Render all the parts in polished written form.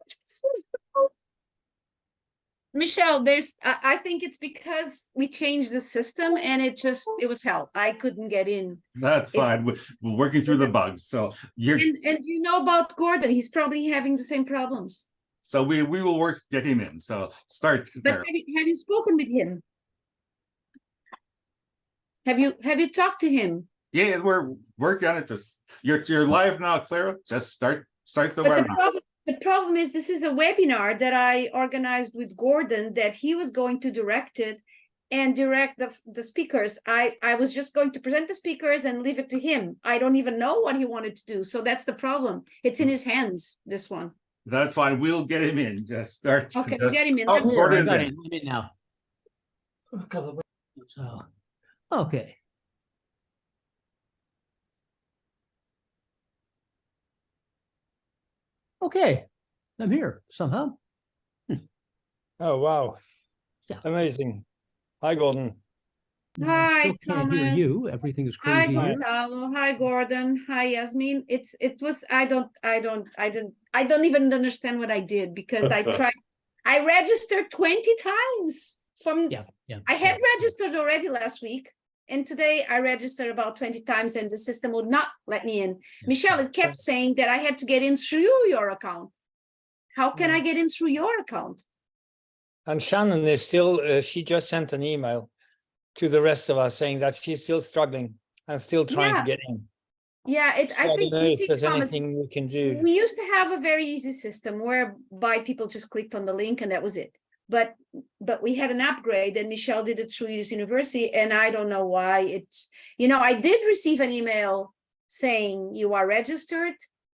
This was the most... Michelle, I think it's because we changed the system and it was hell. I couldn't get in. That's fine. We're working through the bugs. So and you know about Gordon, he's probably having the same problems. So we will work to get him in. So start But there. have you spoken with him? Have you talked to him? Yeah, we're working on it. Just you're live now, Clara. Just start the But webinar. the problem is this is a webinar that I organized with Gordon, that he was going to direct it and direct the speakers. I was just going to present the speakers and leave it to him. I don't even know what he wanted to do. So that's the problem. It's in his hands, this one. That's fine. We'll get him in. Just start. Okay, just, get him in. Oh, Gordon's I'm in now. So, okay. Okay, I'm here somehow. Oh, wow. Yeah. Amazing. Hi, Gordon. Hi, Still can't hear Thomas. you. Everything is Hi, crazy here. Gonzalo. Hi, Gordon. Hi, Yasmin. It was, I don't even understand what I did, because I registered 20 times I had registered already last week. And today I registered about 20 times and the system would not let me in. Michelle, it kept saying that I had to get in through your account. How can I get in through your account? And Shannon is still, she just sent an email to the rest of us saying that she's still struggling and still trying to get in. Yeah, I think don't know if there's Thomas, anything we can do. we used to have a very easy system whereby people just clicked on the link and that was it. But we had an upgrade and Michelle did it through his university, and I don't know why it's, I did receive an email saying you are registered,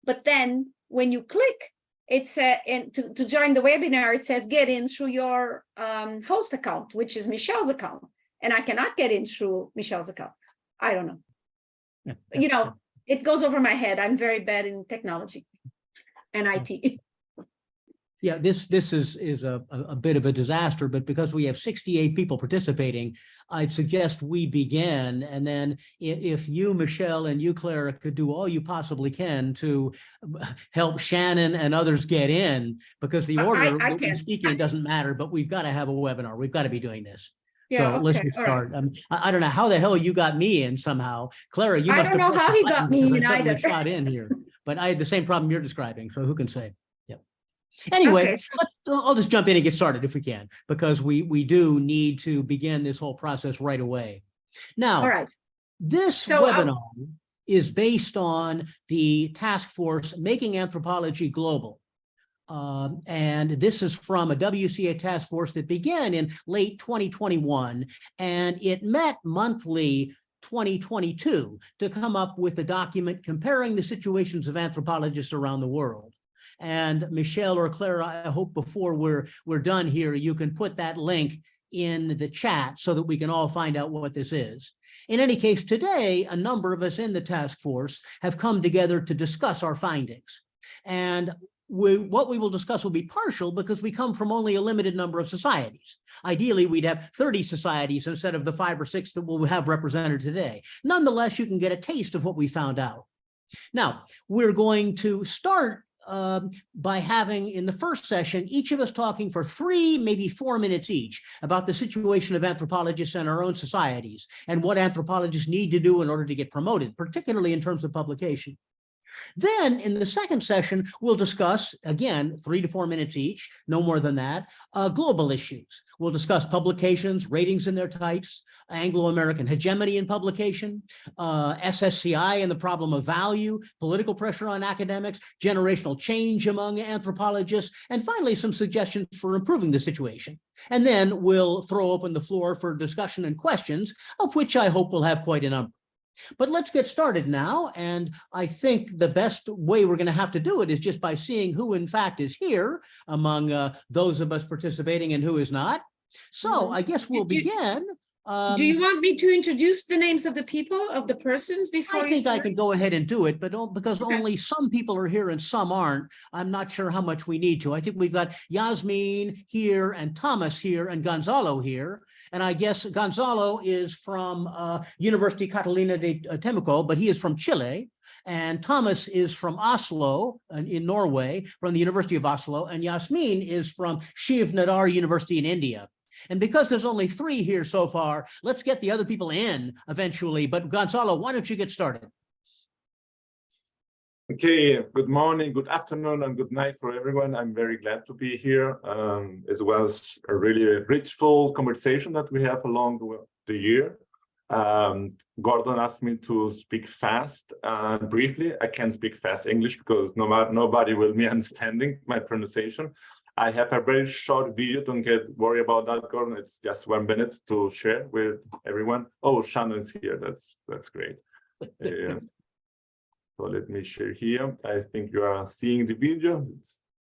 but then when you click, it's and to join the webinar, it says get in through your host account, which is Michelle's account, and I cannot get in through Michelle's account. I don't know. It goes over my head. I'm very bad in technology and IT. Yeah, this is a bit of a disaster, but because we have 68 people participating, I'd suggest we begin. And then if you, Michelle, and you, Clara, could do all you possibly can to help Shannon and others get in, because the order that we speak in doesn't matter, but we've got to have a webinar. We've got to be doing this. Yeah, so let's just start. Right. I don't know how the hell you got me in somehow. Clara, you must have. I don't know how he got me in either. Shot in here, but I had the same problem you're describing, so who can say? Anyway, I'll just jump in and get started if we can, because we do need to begin this whole process right away. Now, this webinar is based on the task force Making Anthropology Global. And this is from a WCA task force that began in late 2021, and it met monthly 2022 to come up with a document comparing the situations of anthropologists around the world. And Michelle or Clara, I hope before we're done here, you can put that link in the chat so that we can all find out what this is. In any case, today, a number of us in the task force have come together to discuss our findings. And what we will discuss will be partial because we come from only a limited number of societies. Ideally, we'd have 30 societies instead of the 5 or 6 that we'll have represented today. Nonetheless, you can get a taste of what we found out. Now, we're going to start by having, in the first session, each of us talking for 3, maybe 4 minutes each about the situation of anthropologists in our own societies and what anthropologists need to do in order to get promoted, particularly in terms of publication. Then in the second session, we'll discuss, again, 3 to 4 minutes each, no more than that, global issues. We'll discuss publications, ratings and their types, Anglo-American hegemony in publication, SSCI and the problem of value, political pressure on academics, generational change among anthropologists, and finally, some suggestions for improving the situation. And then we'll throw open the floor for discussion and questions, of which I hope we'll have quite a number. But let's get started now, and I think the best way we're going to have to do it is just by seeing who in fact is here among those of us participating and who is not. So I guess we'll begin Do you want me to introduce the names of the people, of the persons before I you think I start? can go ahead and do it, but because Okay. only some people are here and some aren't, I'm not sure how much we need to. I think we've got Yasmin here and Thomas here and Gonzalo here. And I guess Gonzalo is from University Catalina de Temuco, but he is from Chile. And Thomas is from Oslo in Norway, from the University of Oslo. And Yasmin is from Shiv Nadar University in India. And because there's only 3 here so far, let's get the other people in eventually. But Gonzalo, why don't you get started? Okay, good morning, good afternoon, and good night for everyone. I'm very glad to be here. It was a really rich, full conversation that we have along the year. Gordon asked me to speak fast and briefly. I can speak fast English because nobody will be understanding my pronunciation. I have a very short video. Don't get worried about that, Gordon. It's just 1 minute to share with everyone. Oh, Shannon's here. That's great. So let me share here. I think you are seeing the video.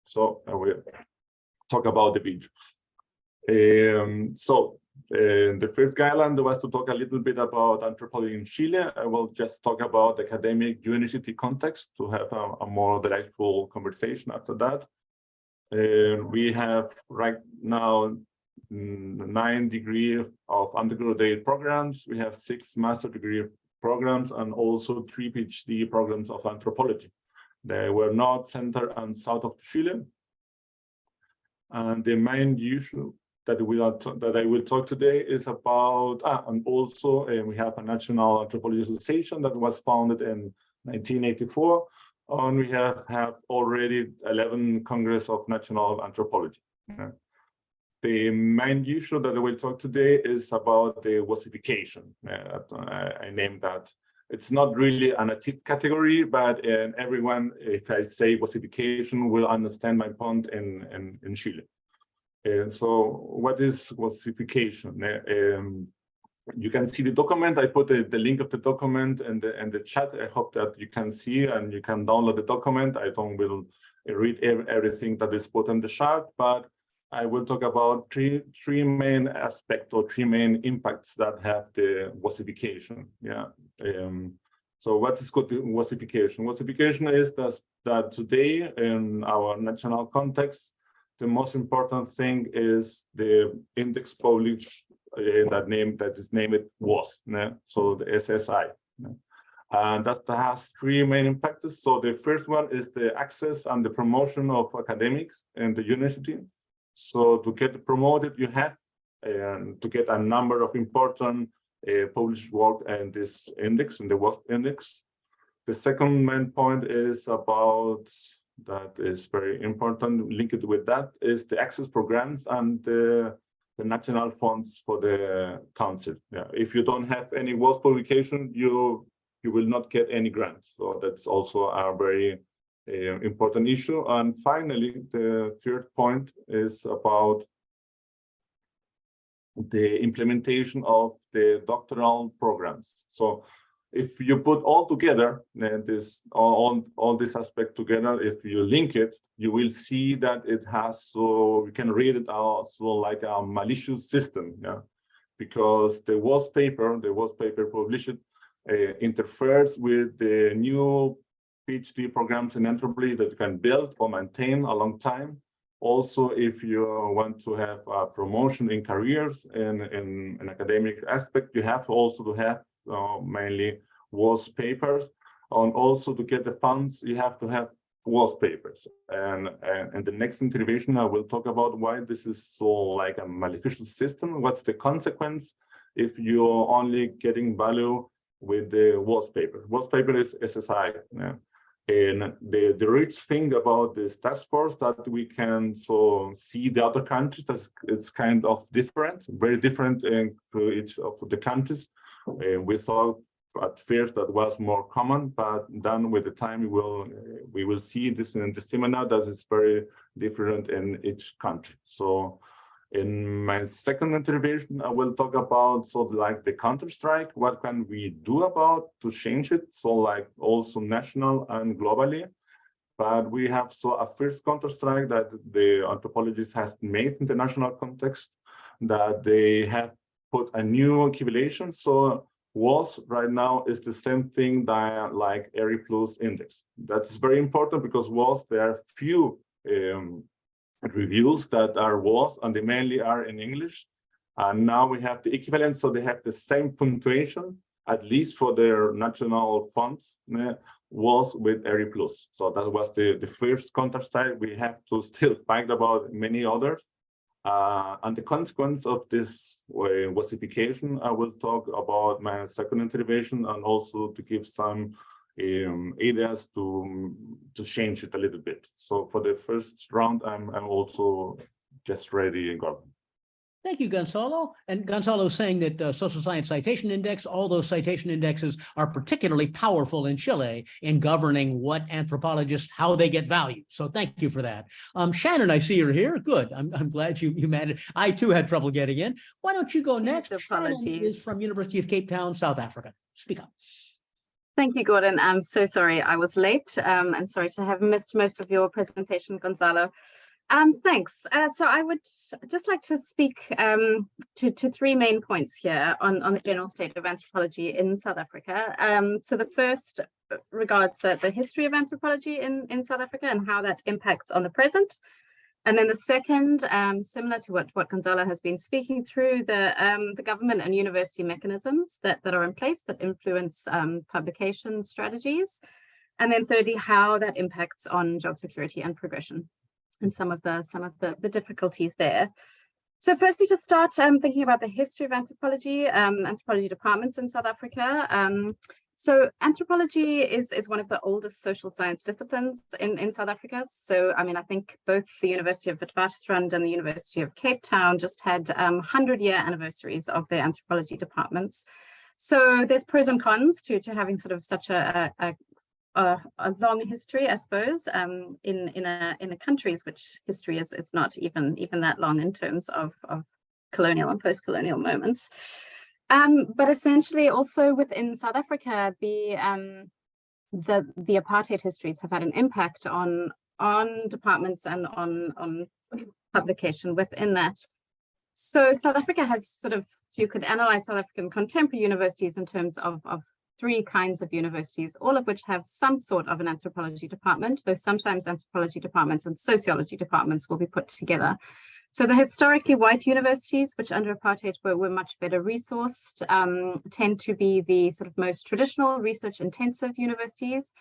So I will talk about the video. The first guideline was to talk a little bit about anthropology in Chile. I will just talk about the academic university context to have a more delightful conversation after that. We have right now 9 degrees of undergraduate programs. We have 6 master degree programs and also 3 PhD programs of anthropology. They were north, center, and south of Chile. And the main issue that I will talk today is about, and also we have a National Anthropology Association that was founded in 1984. And we have already 11 Congress of National Anthropology. The main issue that I will talk today is about the ossification. I named that. It's not really an active category, but everyone, if I say ossification, will understand my point in Chile. So what is ossification? You can see the document. I put the link of the document in the chat. I hope that you can see and you can download the document. I don't will read everything that is put in the chat, but I will talk about three main aspects or 3 main impacts that have the ossification. Yeah. So what is good ossification? Ossification is that today in our national context, the most important thing is the index published that is named WAS. So the SSI. And that has 3 main impacts. So the first one is the access and the promotion of academics in the university. So to get promoted, you have to get a number of important published work in this index, in the WAS index. The second main point is about, that is very important, linked with that, is the access programs and the national funds for the council. Yeah. If you don't have any WAS publication, you will not get any grants. So that's also a very important issue. And finally, the third point is about the implementation of the doctoral programs. So if you put all together, all this aspect together, if you link it, you will see that it has, so we can read it also like a malicious system, yeah, because the WAS paper published interferes with the new PhD programs in anthropology that you can build or maintain a long time. Also, if you want to have a promotion in careers in an academic aspect, you have also to have mainly WAS papers. And also to get the funds, you have to have WAS papers. And in the next intervention, I will talk about why this is so like a maleficious system. What's the consequence if you're only getting value with the WAS paper? WAS paper is SSI. Yeah. And the rich thing about this task force that we can so see the other countries, that it's kind of different, very different for each of the countries. We thought at first that was more common, but then with the time we will see this in the seminar that is very different in each country. So in my second intervention, I will talk about so like the counter-strike, what can we do about to change it? So like also national and globally. But we have so a first counter-strike that the anthropologist has made in the national context, that they have put a new equivalation. So WAS right now is the same thing that like ERI Plus index. That's very important because WAS, there are few reviews that are WAS, and they mainly are in English. And now we have the equivalent, so they have the same punctuation, at least for their national fonts, was with ERI Plus. So that was the first counter-side. We have to still fight about many others. And the consequence of this WASification, I will talk about my second intervention, and also to give some ideas to change it a little bit. So for the first round, I'm also just ready and go. Thank you, Gonzalo. And Gonzalo is saying that Social Science Citation Index, all those citation indexes are particularly powerful in Chile in governing what anthropologists, how they get value. So thank you for that. Shannon, I see you're here. Good. I'm glad you managed. I too had trouble getting in. Why don't you go next? Shannon is from University of Cape Town, South Africa. Speak up. Thank you, Gordon. I'm so sorry I was late and sorry to have missed most of your presentation, Gonzalo. Thanks. So I would just like to speak to three main points here on the general state of anthropology in South Africa. So the first regards the history of anthropology in South Africa and how that impacts on the present. And then the second, similar to what Gonzalo has been speaking through, the government and university mechanisms that are in place that influence publication strategies. And then thirdly, how that impacts on job security and progression, and some of the difficulties there. So firstly, to start thinking about the history of anthropology, anthropology departments in South Africa. So anthropology is one of the oldest social science disciplines in South Africa. So, I mean, I think both the University of Witwatersrand and the University of Cape Town just had 100-year anniversaries of their anthropology departments. So there's pros and cons to having sort of such a long history, I suppose, in a countries which history is not even that long in terms of colonial and post-colonial moments. But essentially, also within South Africa, the apartheid histories have had an impact on departments and on publication within that. So South Africa has sort of, you could analyze South African contemporary universities in terms of three kinds of universities, all of which have some sort of an anthropology department, though sometimes anthropology departments and sociology departments will be put together. So the historically white universities, which under apartheid were much better resourced, tend to be the sort of most traditional research-intensive universities.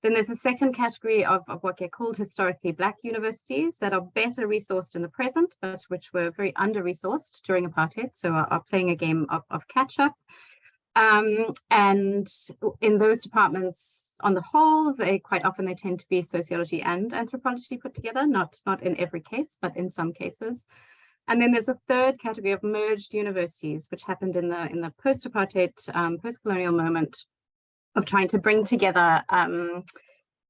Then there's a second category of what get called historically Black universities that are better resourced in the present, but which were very under-resourced during apartheid, so are playing a game of catch-up. And in those departments, on the whole, they tend to be sociology and anthropology put together, not in every case, but in some cases. And then there's a third category of merged universities, which happened in the post-apartheid, post-colonial moment of trying to bring together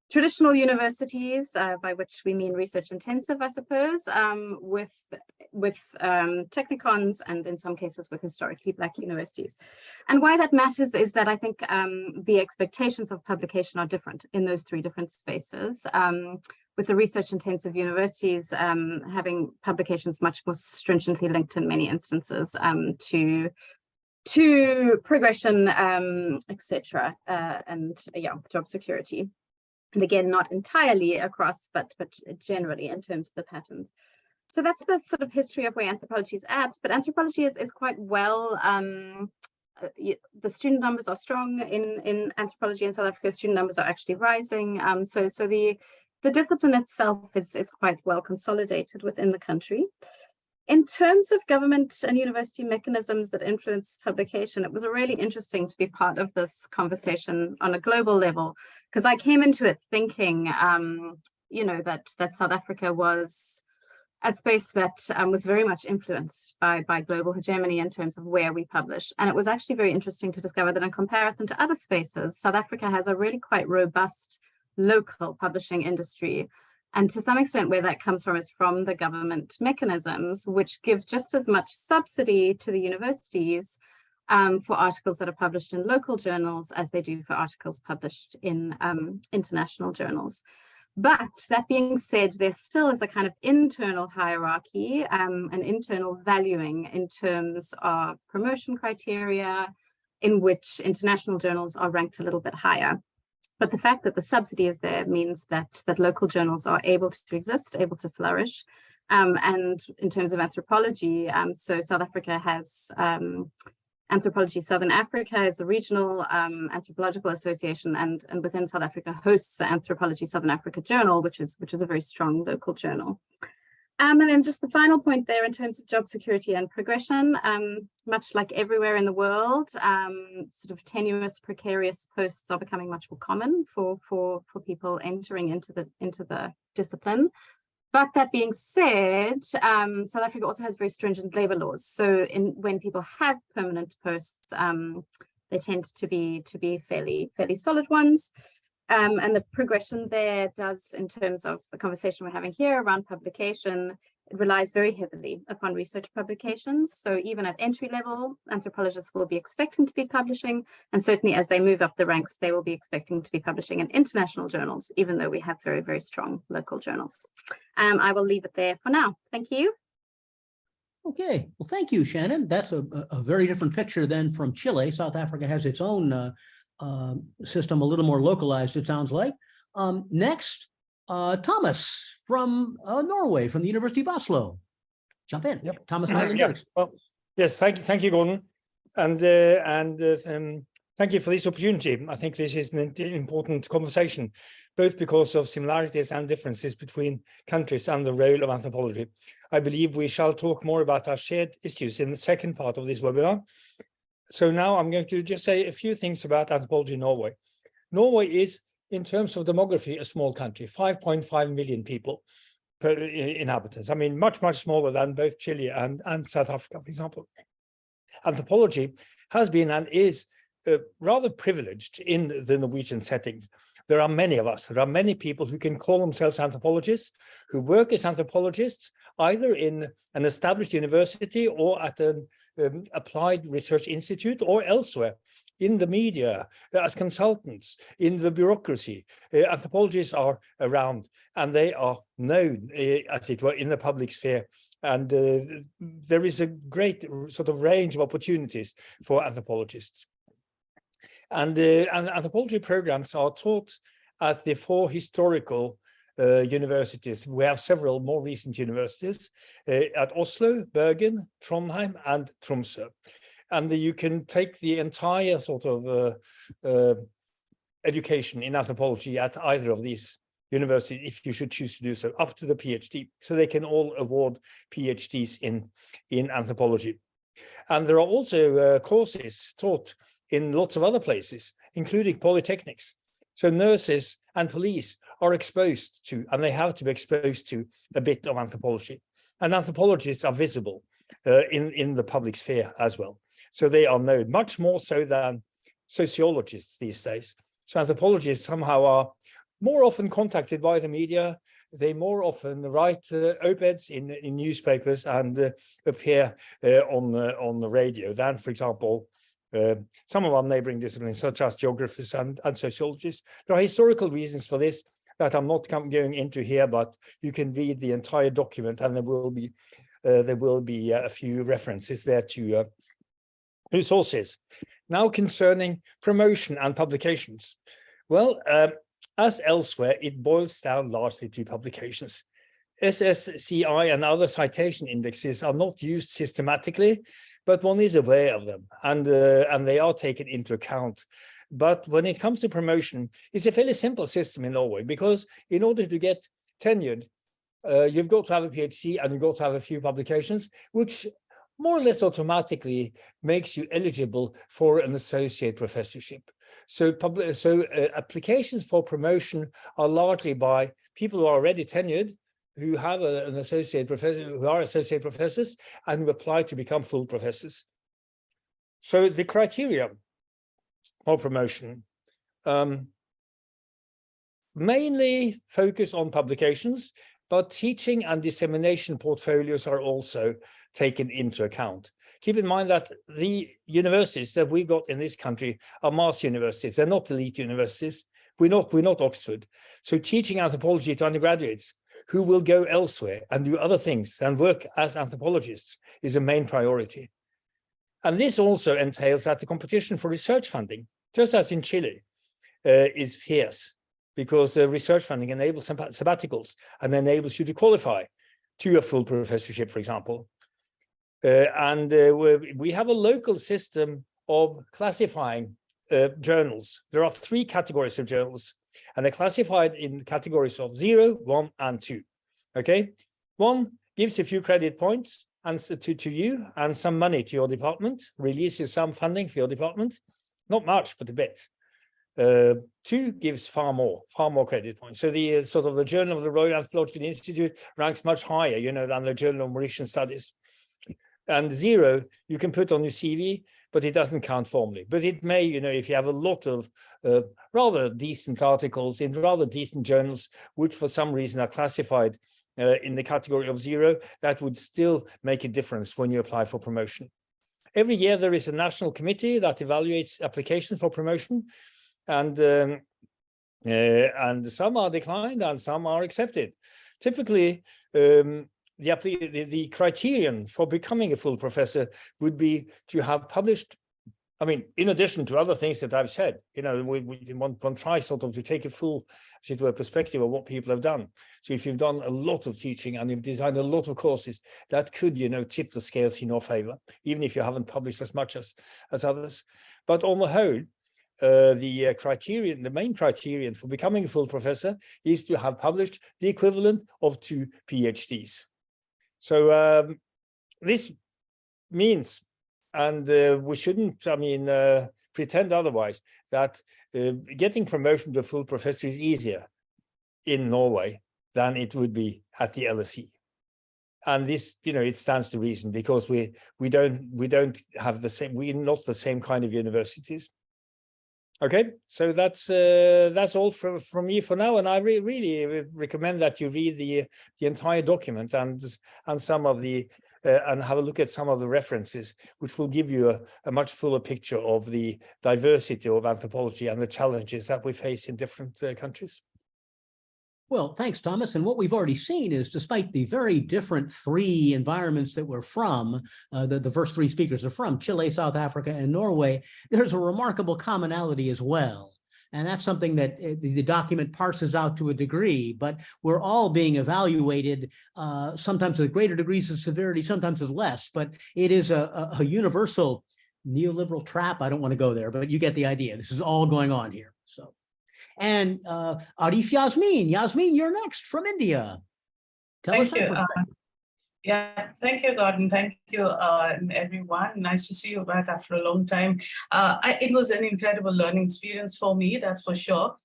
traditional universities, by which we mean research intensive, I suppose, with technicons and in some cases with historically Black universities. And why that matters is that I think the expectations of publication are different in those three different spaces. With the research intensive universities having publications much more stringently linked in many instances to progression, etc., and job security. And again, not entirely across, but generally in terms of the patterns. So that's the sort of history of where anthropology is at. But anthropology is quite well. The student numbers are strong in anthropology in South Africa. Student numbers are actually rising. So the discipline itself is quite well consolidated within the country. In terms of government and university mechanisms that influence publication, it was really interesting to be part of this conversation on a global level, because I came into it thinking, that South Africa was a space that was very much influenced by global hegemony in terms of where we publish. And it was actually very interesting to discover that in comparison to other spaces, South Africa has a really quite robust local publishing industry. And to some extent, where that comes from is from the government mechanisms, which give just as much subsidy to the universities for articles that are published in local journals as they do for articles published in international journals. But that being said, there still is a kind of internal hierarchy, an internal valuing in terms of promotion criteria, in which international journals are ranked a little bit higher. But the fact that the subsidy is there means that local journals are able to exist, able to flourish. And in terms of anthropology, so South Africa has Anthropology Southern Africa is the regional anthropological association, and within South Africa hosts the Anthropology Southern Africa Journal, which is a very strong local journal. And then just the final point there in terms of job security and progression, much like everywhere in the world, sort of tenuous, precarious posts are becoming much more common for people entering into the discipline. But that being said, South Africa also has very stringent labor laws. So when people have permanent posts, they tend to be fairly solid ones. And the progression there does, in terms of the conversation we're having here around publication, it relies very heavily upon research publications. So even at entry level, anthropologists will be expecting to be publishing, and certainly as they move up the ranks, they will be expecting to be publishing in international journals, even though we have very, very strong local journals. I will leave it there for now. Thank you. Okay, well, thank you, Shannon. That's a very different picture than from Chile. South Africa has its own system, a little more localized, it sounds like. Next, Thomas from Norway, from the University of Oslo. Jump in. Yep. Thomas. Yeah. Well, yes, thank you, Gordon, and thank you for this opportunity. I think this is an important conversation, both because of similarities and differences between countries and the role of anthropology. I believe we shall talk more about our shared issues in the second part of this webinar. So now I'm going to just say a few things about anthropology in Norway. Norway is, in terms of demography, a small country, 5.5 million people per inhabitants. I mean, much smaller than both Chile and South Africa, for example. Anthropology has been and is rather privileged in the Norwegian settings. There are many of us. There are many people who can call themselves anthropologists, who work as anthropologists, either in an established university or at an applied research institute or elsewhere, in the media, as consultants, in the bureaucracy. Anthropologists are around and they are known, as it were, in the public sphere. And there is a great sort of range of opportunities for anthropologists. And anthropology programs are taught at the 4 historical universities. We have several more recent universities at Oslo, Bergen, Trondheim, and Tromsø. And you can take the entire sort of education in anthropology at either of these universities, if you should choose to do so, up to the PhD. So they can all award PhDs in anthropology. And there are also courses taught in lots of other places, including polytechnics. So nurses and police are exposed to, and they have to be exposed to, a bit of anthropology. And anthropologists are visible in the public sphere as well. So they are known much more so than sociologists these days. So anthropologists somehow are more often contacted by the media. They more often write op-eds in newspapers and appear on the radio than, for example, some of our neighboring disciplines, such as geographers and sociologists. There are historical reasons for this that I'm not going into here, but you can read the entire document, and there will be a few references there to resources. Now, concerning promotion and publications. Well, as elsewhere, it boils down largely to publications. SSCI and other citation indexes are not used systematically, but one is aware of them, and they are taken into account. But when it comes to promotion, it's a fairly simple system in Norway, because in order to get tenured, you've got to have a PhD and you've got to have a few publications, which more or less automatically makes you eligible for an associate professorship. So applications for promotion are largely by people who are already tenured, who have an associate professor, who are associate professors, and who apply to become full professors. So the criteria for promotion mainly focus on publications, but teaching and dissemination portfolios are also taken into account. Keep in mind that the universities that we got in this country are mass universities. They're not elite universities. We're not Oxford. So teaching anthropology to undergraduates who will go elsewhere and do other things and work as anthropologists is a main priority. And this also entails that the competition for research funding, just as in Chile, is fierce, because research funding enables sabbaticals and enables you to qualify to a full professorship, for example. We have a local system of classifying journals. There are 3 categories of journals, and they're classified in categories of 0, 1, and 2. Okay, 1 gives a few credit points and to you and some money to your department, releases some funding for your department, not much, but a bit. 2 gives far more credit points. So the sort of the Journal of the Royal Anthropological Institute ranks much higher, than the Journal of Mauritian Studies. And 0 you can put on your CV, but it doesn't count formally. But it may, if you have a lot of rather decent articles in rather decent journals, which for some reason are classified in the category of 0, that would still make a difference when you apply for promotion. Every year there is a national committee that evaluates applications for promotion, and some are declined and some are accepted. Typically, the criterion for becoming a full professor would be to have published, in addition to other things that I've said, one tries sort of to take a full, as it were, perspective of what people have done. So if you've done a lot of teaching and you've designed a lot of courses, that could, tip the scales in your favor, even if you haven't published as much as others. But on the whole, the main criterion for becoming a full professor is to have published the equivalent of 2 PhDs. So this means, and we shouldn't, pretend otherwise, that getting promotion to a full professor is easier in Norway than it would be at the LSE. And this, it stands to reason, because we don't have the same, we're not the same kind of universities. Okay, so that's all from me for now, and I really recommend that you read the entire document and some of the and have a look at some of the references, which will give you a much fuller picture of the diversity of anthropology and the challenges that we face in different countries. Well, thanks, Thomas. And what we've already seen is, despite the very different 3 environments that we're from, the first 3 speakers are from, Chile, South Africa, and Norway, there's a remarkable commonality as well. And that's something that the document parses out to a degree, but we're all being evaluated, sometimes with greater degrees of severity, sometimes with less, but it is a universal neoliberal trap. I don't want to go there, but you get the idea. This is all going on here. So. And Arif Yasmin, you're next from India. Tell us. Thank you. Yeah, thank you, Gordon. Thank you, everyone. Nice to see you back after a long time. It was an incredible learning experience for me, that's for sure.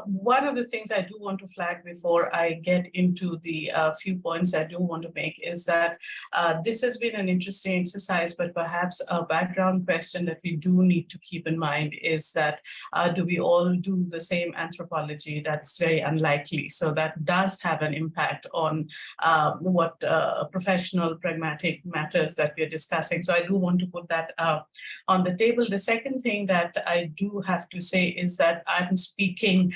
One of the things I do want to flag before I get into the few points I do want to make is that this has been an interesting exercise, but perhaps a background question that we do need to keep in mind is that do we all do the same anthropology? That's very unlikely. So that does have an impact on what professional pragmatic matters that we're discussing. So I do want to put that on the table. The second thing that I do have to say is that I'm speaking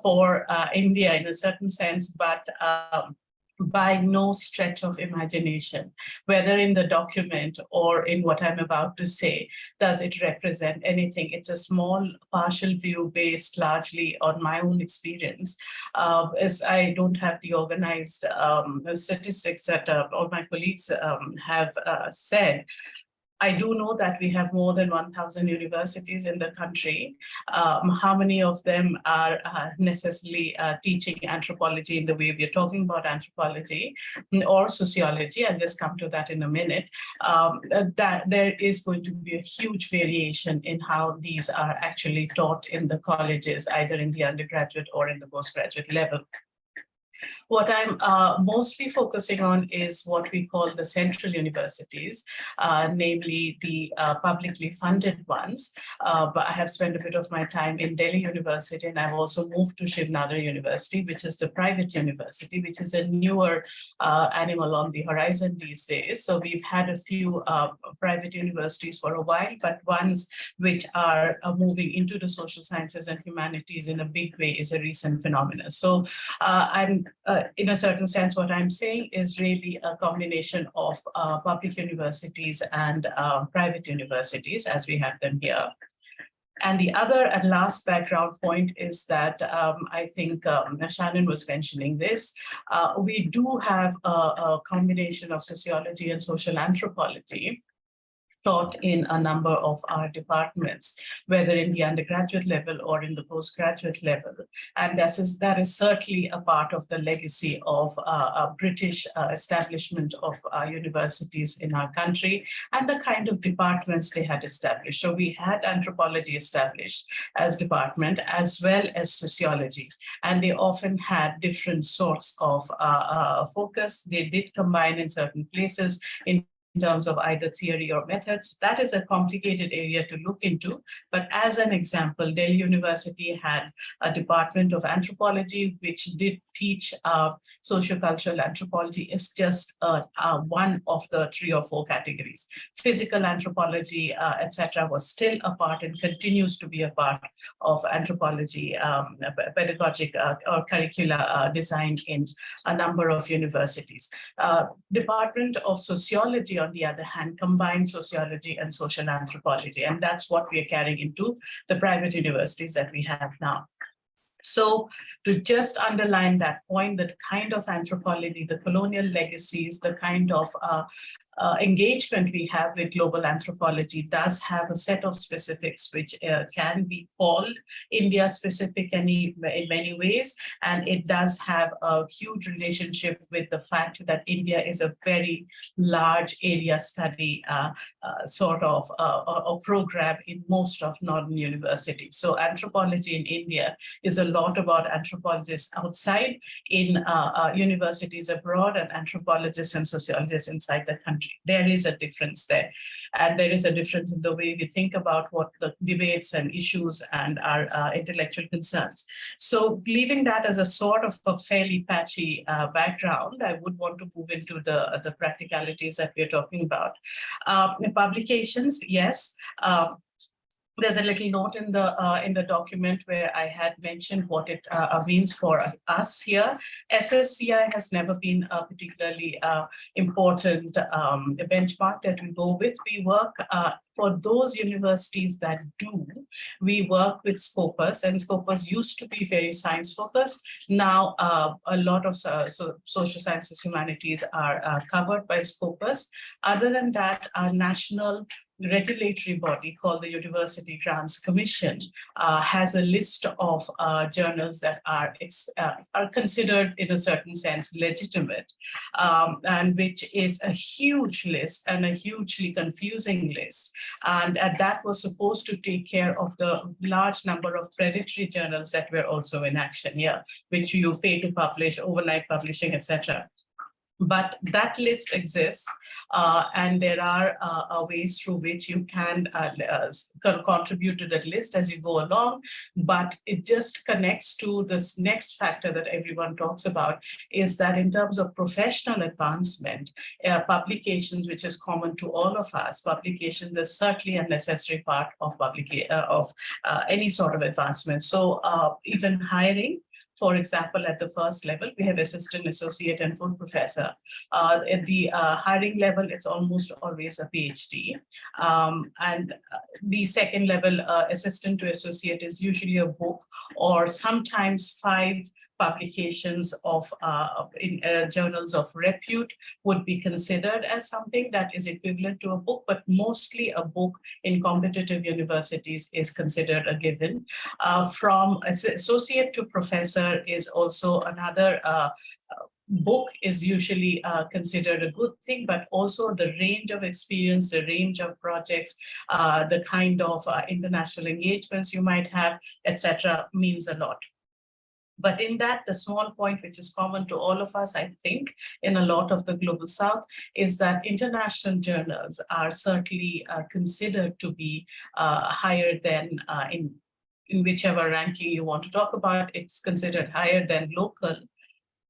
for India in a certain sense, but by no stretch of imagination, whether in the document or in what I'm about to say, does it represent anything. It's a small partial view based largely on my own experience, as I don't have the organized statistics that all my colleagues have said. I do know that we have more than 1,000 universities in the country. How many of them are necessarily teaching anthropology in the way we're talking about anthropology or sociology? I'll just come to that in a minute. That there is going to be a huge variation in how these are actually taught in the colleges, either in the undergraduate or in the postgraduate level. What I'm mostly focusing on is what we call the central universities, namely the publicly funded ones. But I have spent a bit of my time in Delhi University, and I've also moved to Shiv Nadar University, which is the private university, which is a newer animal on the horizon these days. So we've had a few private universities for a while, but ones which are moving into the social sciences and humanities in a big way is a recent phenomenon. So I'm in a certain sense, what I'm saying is really a combination of public universities and private universities as we have them here. And the other and last background point is that I think Shannon was mentioning this. We do have a combination of sociology and social anthropology taught in a number of our departments, whether in the undergraduate level or in the postgraduate level. And that is certainly a part of the legacy of a British establishment of universities in our country and the kind of departments they had established. So we had anthropology established as department as well as sociology, and they often had different sorts of focus. They did combine in certain places in terms of either theory or methods. That is a complicated area to look into. But as an example, Delhi University had a department of anthropology, which did teach sociocultural anthropology is just one of the 3 or 4 categories. Physical anthropology, etc., was still a part and continues to be a part of anthropology, pedagogic or curricula design in a number of universities. Department of Sociology, on the other hand, combines sociology and social anthropology, and that's what we are carrying into the private universities that we have now. So to just underline that point, that kind of anthropology, the colonial legacies, the kind of engagement we have with global anthropology does have a set of specifics which can be called India specific in many ways. And it does have a huge relationship with the fact that India is a very large area study sort of a program in most of northern universities. So anthropology in India is a lot about anthropologists outside in universities abroad and anthropologists and sociologists inside the country. There is a difference there. And there is a difference in the way we think about what the debates and issues and our intellectual concerns. So leaving that as a sort of a fairly patchy background, I would want to move into the practicalities that we're talking about. Publications, yes. There's a little note in the document where I had mentioned what it means for us here. SSCI has never been a particularly important benchmark that we go with. We work for those universities that do, we work with Scopus, and Scopus used to be very science focused. Now a lot of social sciences, humanities are covered by Scopus. Other than that, our national regulatory body called the University Grants Commission has a list of journals that are considered in a certain sense legitimate, and which is a huge list and a hugely confusing list. And that was supposed to take care of the large number of predatory journals that were also in action here, which you pay to publish, overnight publishing, etc. But that list exists, and there are ways through which you can contribute to that list as you go along. But it just connects to this next factor that everyone talks about, is that in terms of professional advancement, publications, which is common to all of us, publications is certainly a necessary part of any sort of advancement. So even hiring, for example, at the first level, we have assistant, associate, and full professor. At the hiring level, it's almost always a PhD. And the second level, assistant to associate, is usually a book or sometimes 5 publications of in journals of repute would be considered as something that is equivalent to a book, but mostly a book in competitive universities is considered a given. From associate to professor is also another book is usually considered a good thing, but also the range of experience, the range of projects, the kind of international engagements you might have, etc., means a lot. But in that, the small point which is common to all of us, I think, in a lot of the global south, is that international journals are certainly considered to be higher than in whichever ranking you want to talk about, it's considered higher than local.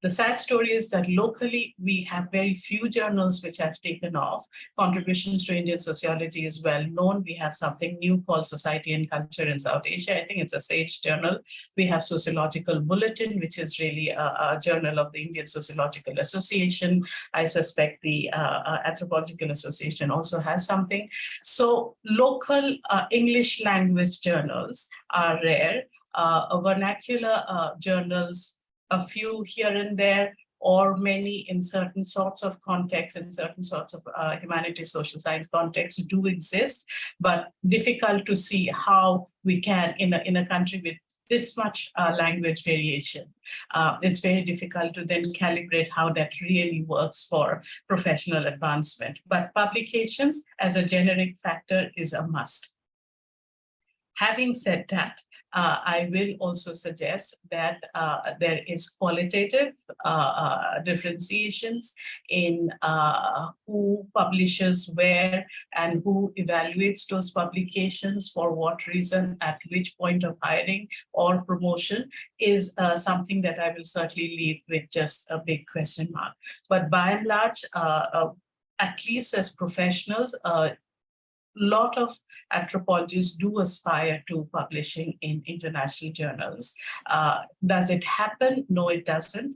The sad story is that locally, we have very few journals which have taken off. Contributions to Indian sociology is well known. We have something new called Society and Culture in South Asia. I think it's a SAGE journal. We have Sociological Bulletin, which is really a journal of the Indian Sociological Association. I suspect the Anthropological Association also has something. So local English language journals are rare. Vernacular journals, a few here and there, or many in certain sorts of contexts, in certain sorts of humanities, social science contexts do exist, but difficult to see how we can, in a country with this much language variation, it's very difficult to then calibrate how that really works for professional advancement. But publications as a generic factor is a must. Having said that, I will also suggest that there is qualitative differentiations in who publishes where and who evaluates those publications, for what reason, at which point of hiring or promotion, is something that I will certainly leave with just a big question mark. But by and large, at least as professionals, lot of anthropologists do aspire to publishing in international journals. Does it happen? No, it doesn't.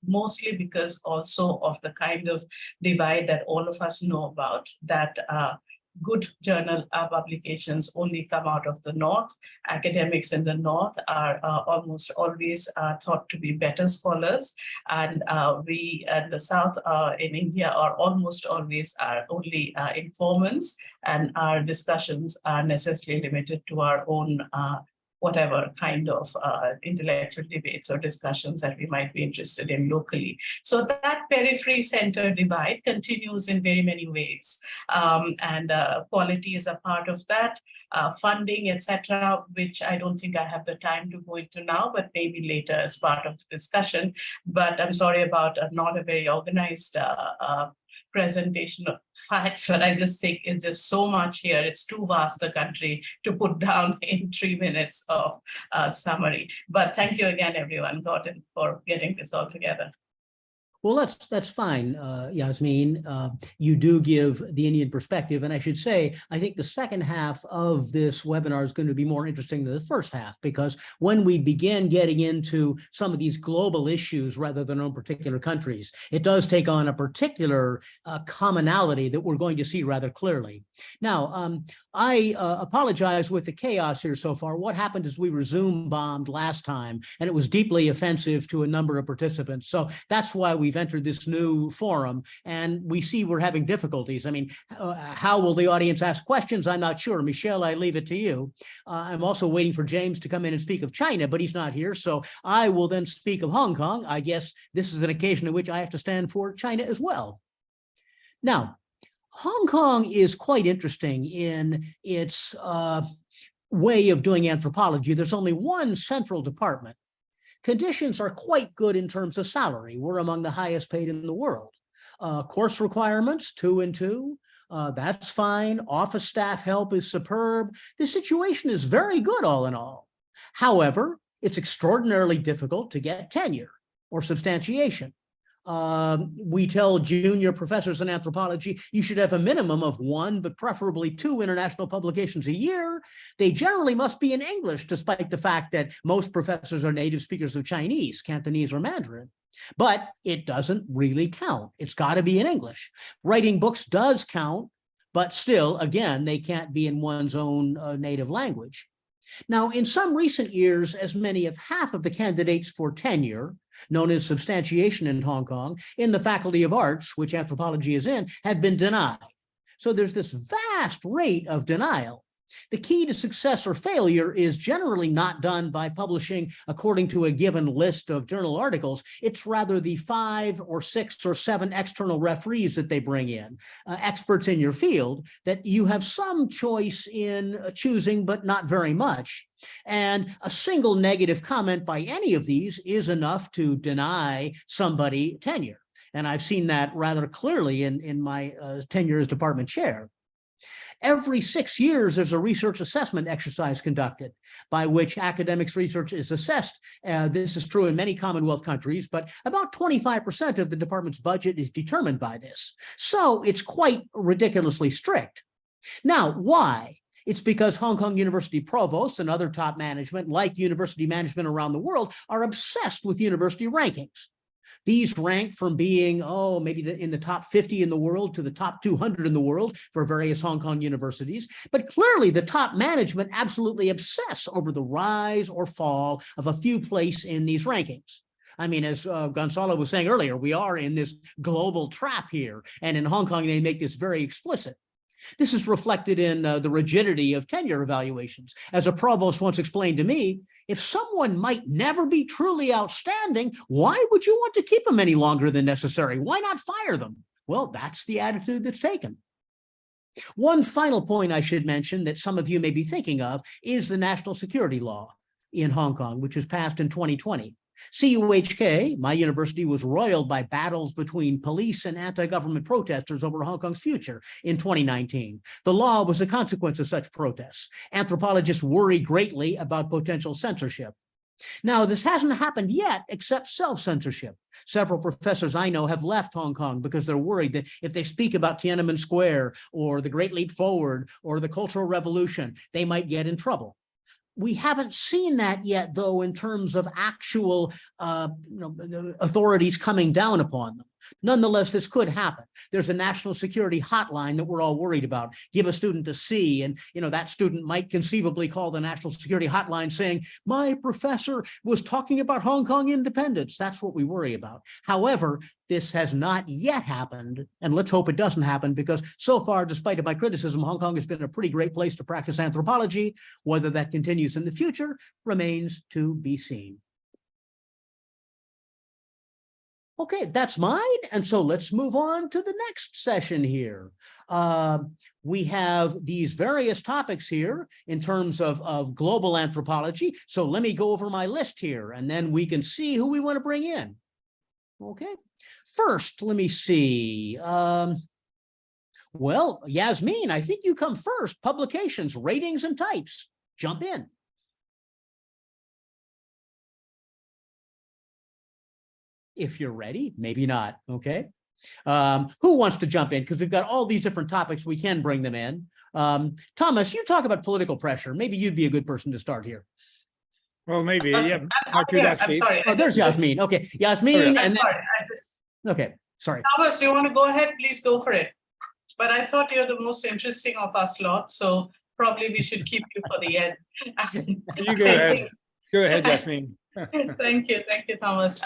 Mostly because also of the kind of divide that all of us know about, that good journal publications only come out of the North. Academics in the North are almost always thought to be better scholars. And we at the South in India are almost always only informants, and our discussions are necessarily limited to our own whatever kind of intellectual debates or discussions that we might be interested in locally. So that periphery center divide continues in very many ways. And quality is a part of that. Funding, etc., which I don't think I have the time to go into now, but maybe later as part of the discussion. But I'm sorry about not a very organized presentation of facts, but I just think it's just so much here. It's too vast a country to put down in 3 minutes of summary. But thank you again, everyone, Gordon, for getting this all together. Well, that's fine, Yasmin. You do give the Indian perspective, and I should say, I think the second half of this webinar is going to be more interesting than the first half, because when we begin getting into some of these global issues rather than on particular countries, it does take on a particular commonality that we're going to see rather clearly. Now, I apologize with the chaos here so far. What happened is we were Zoom bombed last time, and it was deeply offensive to a number of participants. So that's why we've entered this new forum, and we see we're having difficulties. I mean, how will the audience ask questions? I'm not sure. Michelle, I leave it to you. I'm also waiting for James to come in and speak of China, but he's not here. So I will then speak of Hong Kong. I guess this is an occasion in which I have to stand for China as well. Now, Hong Kong is quite interesting in its way of doing anthropology. There's only one central department. Conditions are quite good in terms of salary. We're among the highest paid in the world. Course requirements, 2 and 2, that's fine. Office staff help is superb. The situation is very good all in all. However, it's extraordinarily difficult to get tenure or substantiation. We tell junior professors in anthropology, you should have a minimum of 1, but preferably 2 international publications a year. They generally must be in English, despite the fact that most professors are native speakers of Chinese, Cantonese, or Mandarin. But it doesn't really count. It's got to be in English. Writing books does count, but still, again, they can't be in one's own native language. Now, in some recent years, as many as half of the candidates for tenure, known as substantiation in Hong Kong, in the Faculty of Arts, which anthropology is in, have been denied. So there's this vast rate of denial. The key to success or failure is generally not done by publishing according to a given list of journal articles. It's rather the 5 or 6 or 7 external referees that they bring in, experts in your field, that you have some choice in choosing, but not very much. And a single negative comment by any of these is enough to deny somebody tenure. And I've seen that rather clearly in my tenure as department chair. Every 6 years, there's a research assessment exercise conducted by which academics' research is assessed. This is true in many Commonwealth countries, but about 25% of the department's budget is determined by this. So it's quite ridiculously strict. Now, why? It's because Hong Kong University provosts and other top management, like university management around the world, are obsessed with university rankings. These rank from being, maybe in the top 50 in the world to the top 200 in the world for various Hong Kong universities. But clearly the top management absolutely obsess over the rise or fall of a few places in these rankings. I mean, as Gonzalo was saying earlier, we are in this global trap here. And in Hong Kong, they make this very explicit. This is reflected in the rigidity of tenure evaluations. As a provost once explained to me, if someone might never be truly outstanding, why would you want to keep them any longer than necessary? Why not fire them? Well, that's the attitude that's taken. One final point I should mention that some of you may be thinking of is the national security law in Hong Kong, which was passed in 2020. CUHK, my university, was roiled by battles between police and anti-government protesters over Hong Kong's future in 2019. The law was a consequence of such protests. Anthropologists worry greatly about potential censorship. Now, this hasn't happened yet, except self-censorship. Several professors I know have left Hong Kong because they're worried that if they speak about Tiananmen Square or the Great Leap Forward or the Cultural Revolution, they might get in trouble. We haven't seen that yet, though, in terms of actual authorities coming down upon them. Nonetheless, this could happen. There's a national security hotline that we're all worried about. Give a student a C, and that student might conceivably call the national security hotline saying, my professor was talking about Hong Kong independence. That's what we worry about. However, this has not yet happened, and let's hope it doesn't happen, because so far, despite my criticism, Hong Kong has been a pretty great place to practice anthropology. Whether that continues in the future remains to be seen. Okay, that's mine. And so let's move on to the next session here. We have these various topics here in terms of global anthropology. So let me go over my list here, and then we can see who we want to bring in. Okay, first, let me see. Well, Yasmin, I think you come first. Publications, ratings, and types. Jump in. If you're ready, maybe not, okay? Who wants to jump in? Because we've got all these different topics, we can bring them in. Thomas, you talk about political pressure. Maybe you'd be a good person to start here. Well, maybe, yeah. I'm sorry. Oh, there's Yasmin. Okay, Yasmin, I'm and then, sorry. okay, sorry. Thomas, you want to go ahead? Please go for it. But I thought you're the most interesting of us lot, so probably we should keep you for the end. You go ahead. Go ahead, Yasmin. Thank you, Thomas.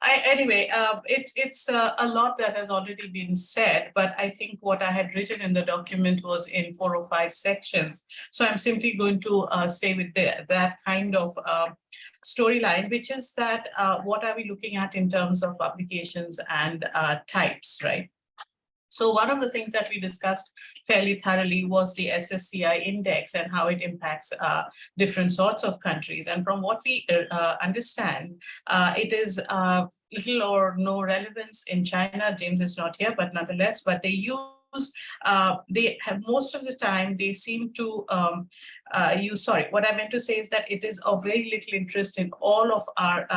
It's a lot that has already been said, but I think what I had written in the document was in 4 or 5 sections. So I'm simply going to stay with that kind of storyline, which is that what are we looking at in terms of publications and types, right? So one of the things that we discussed fairly thoroughly was the SSCI index and how it impacts different sorts of countries. And from what we understand, it is little or no relevance in China. James is not here, but nonetheless, but they use, they have most of the time, they seem to what I meant to say is that it is of very little interest in all of our,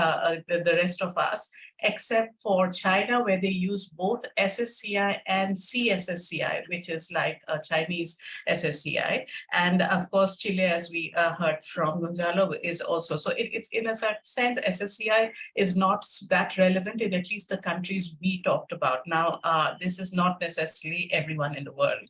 the rest of us, except for China, where they use both SSCI and CSSCI, which is like a Chinese SSCI. And of course, Chile, as we heard from Gonzalo, is also, so it's in a certain sense, SSCI is not that relevant in at least the countries we talked about. Now, this is not necessarily everyone in the world.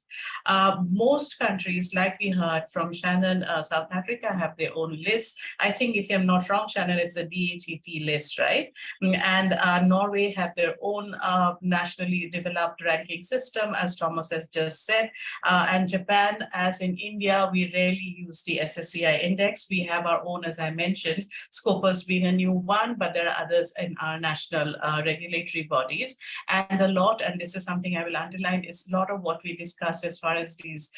Most countries, like we heard from Shannon, South Africa have their own lists. I think if I'm not wrong, Shannon, it's a DHET list, right? And Norway have their own nationally developed ranking system, as Thomas has just said. And Japan, as in India, we rarely use the SSCI index. We have our own, as I mentioned, Scopus being a new one, but there are others in our national regulatory bodies. And a lot, and this is something I will underline, is a lot of what we discuss as far as these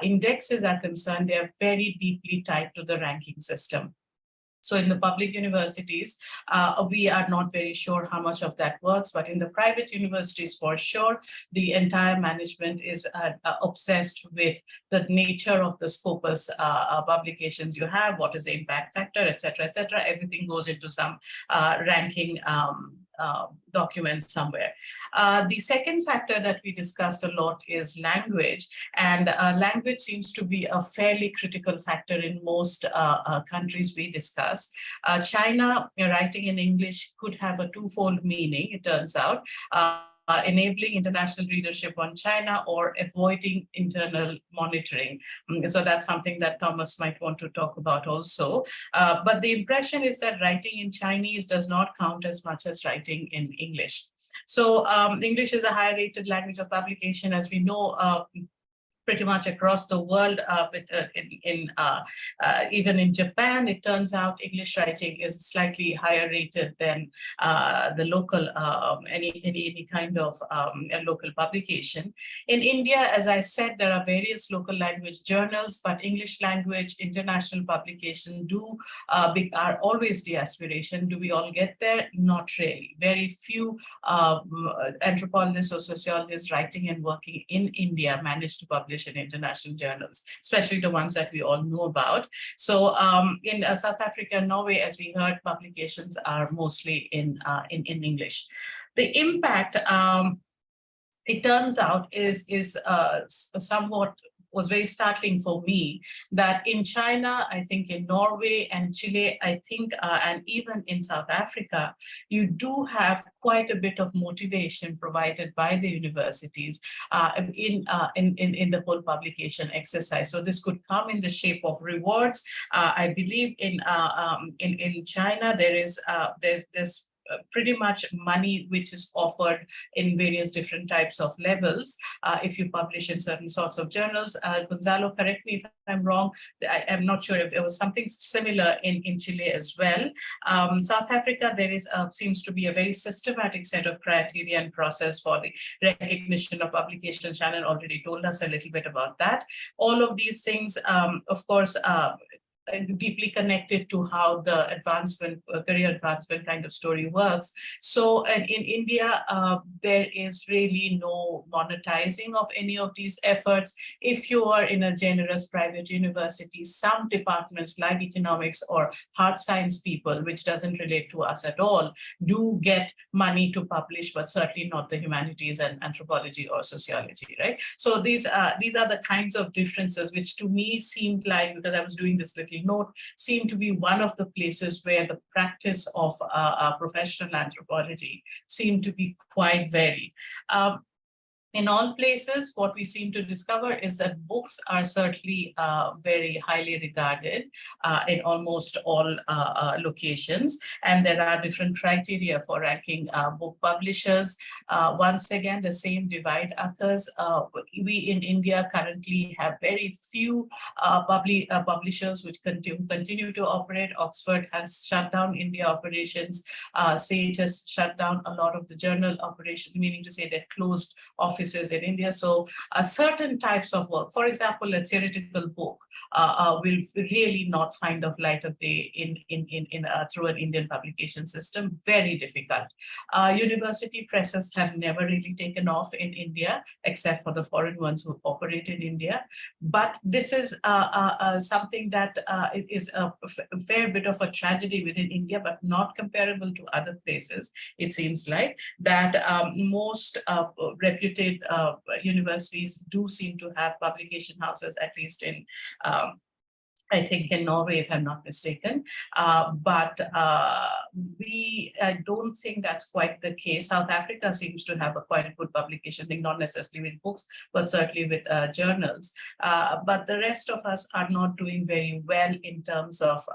indexes are concerned. They are very deeply tied to the ranking system. So in the public universities, we are not very sure how much of that works, but in the private universities, for sure, the entire management is obsessed with the nature of the Scopus publications you have, what is the impact factor, etc., etc. Everything goes into some ranking document somewhere. The second factor that we discussed a lot is language, and language seems to be a fairly critical factor in most countries we discuss. China, writing in English could have a twofold meaning, it turns out. Enabling international readership on China or avoiding internal monitoring. So that's something that Thomas might want to talk about also. But the impression is that writing in Chinese does not count as much as writing in English. So English is a higher rated language of publication, as we know, pretty much across the world. Even in Japan, it turns out English writing is slightly higher rated than the local, any kind of local publication. In India, as I said, there are various local language journals, but English language international publication are always the aspiration. Do we all get there? Not really. Very few anthropologists or sociologists writing and working in India manage to publish in international journals, especially the ones that we all know about. So in South Africa and Norway, as we heard, publications are mostly in English. The impact, it turns out, is somewhat was very startling for me, that in China, I think in Norway and Chile, I think, and even in South Africa, you do have quite a bit of motivation provided by the universities in the whole publication exercise. So this could come in the shape of rewards. I believe in China, there's pretty much money which is offered in various different types of levels if you publish in certain sorts of journals. Gonzalo, correct me if I'm wrong. I'm not sure if there was something similar in Chile as well. South Africa, there is seems to be a very systematic set of criteria and process for the recognition of publication. Shannon already told us a little bit about that. All of these things, of course, deeply connected to how the advancement, career advancement kind of story works. So in India, there is really no monetizing of any of these efforts. If you are in a generous private university, some departments like economics or hard science people, which doesn't relate to us at all, do get money to publish, but certainly not the humanities and anthropology or sociology, right? So these are the kinds of differences which to me seemed like, because I was doing this little note, seemed to be one of the places where the practice of professional anthropology seemed to be quite varied. In all places, what we seem to discover is that books are certainly very highly regarded in almost all locations, and there are different criteria for ranking book publishers. Once again, the same divide occurs. We in India currently have very few publishers which continue to operate. Oxford has shut down India operations. Sage has shut down a lot of the journal operations, meaning to say they've closed offices in India. So certain types of work, for example, a theoretical book will really not find a light of day through an Indian publication system. Very difficult. University presses have never really taken off in India, except for the foreign ones who operate in India. But this is something that is a fair bit of a tragedy within India, but not comparable to other places. It seems like that most reputed universities do seem to have publication houses, at least in I think in Norway, if I'm not mistaken. But I don't think that's quite the case. South Africa seems to have quite a good publication thing, not necessarily with books, but certainly with journals. But the rest of us are not doing very well in terms of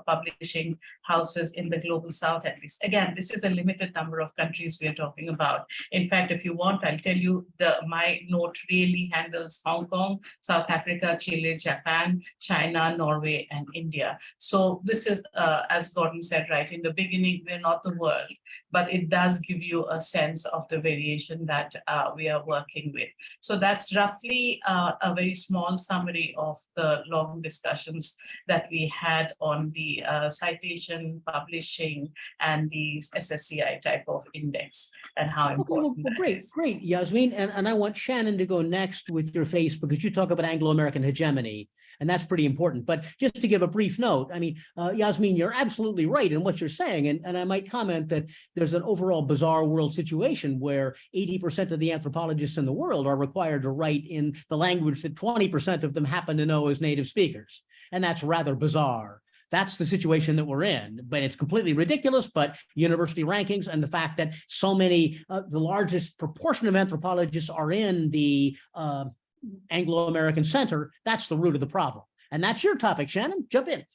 publishing houses in the global South, at least. Again, this is a limited number of countries we are talking about. In fact, if you want, I'll tell you, my note really handles Hong Kong, South Africa, Chile, Japan, China, Norway, and India. So this is, as Gordon said, right, in the beginning, we're not the world, but it does give you a sense of the variation that we are working with. So that's roughly a very small summary of the long discussions that we had on the citation, publishing, and the SSCI type of index and how important that Great, is. great, Yasmin. And I want Shannon to go next with your face, because you talk about Anglo-American hegemony, and that's pretty important. But just to give a brief note, I mean, Yasmin, you're absolutely right in what you're saying. And I might comment that there's an overall bizarre world situation where 80% of the anthropologists in the world are required to write in the language that 20% of them happen to know as native speakers. And that's rather bizarre. That's the situation that we're in, but it's completely ridiculous. But university rankings and the fact that so many, the largest proportion of anthropologists are in the Anglo-American Center, that's the root of the problem. And that's your topic, Shannon. Jump in.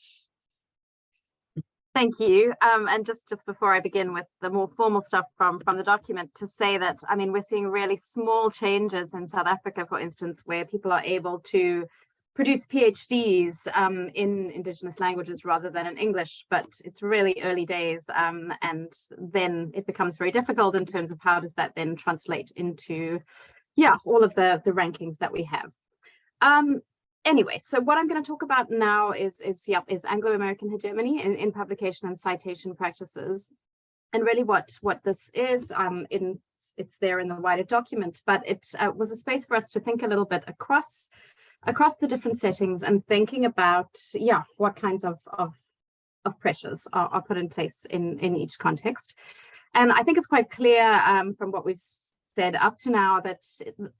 Thank you. And just before I begin with the more formal stuff from the document, to say that, I mean, we're seeing really small changes in South Africa, for instance, where people are able to produce PhDs in Indigenous languages rather than in English, but it's really early days. And then it becomes very difficult in terms of how does that then translate into, yeah, all of the rankings that we have. Anyway, so what I'm going to talk about now is Anglo-American hegemony in publication and citation practices. And really what this is, it's there in the wider document, but it was a space for us to think a little bit across the different settings and thinking about, yeah, what kinds of pressures are put in place in each context. And I think it's quite clear from what we've said up to now that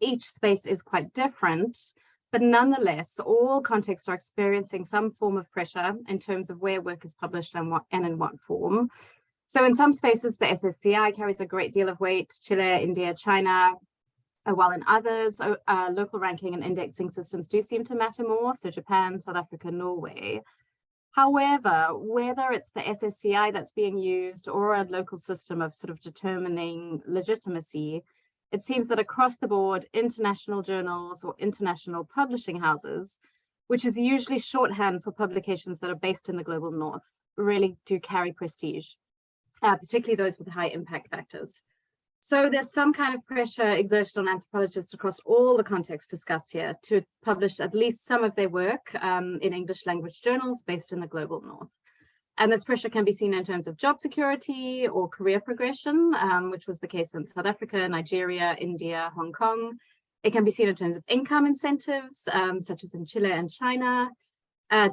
each space is quite different, but nonetheless, all contexts are experiencing some form of pressure in terms of where work is published and in what form. So in some spaces, the SSCI carries a great deal of weight, Chile, India, China, while in others, local ranking and indexing systems do seem to matter more, so Japan, South Africa, Norway. However, whether it's the SSCI that's being used or a local system of sort of determining legitimacy, it seems that across the board, international journals or international publishing houses, which is usually shorthand for publications that are based in the global north, really do carry prestige, particularly those with high impact factors. So there's some kind of pressure exerted on anthropologists across all the contexts discussed here to publish at least some of their work in English language journals based in the global north. And this pressure can be seen in terms of job security or career progression, which was the case in South Africa, Nigeria, India, Hong Kong. It can be seen in terms of income incentives, such as in Chile and China.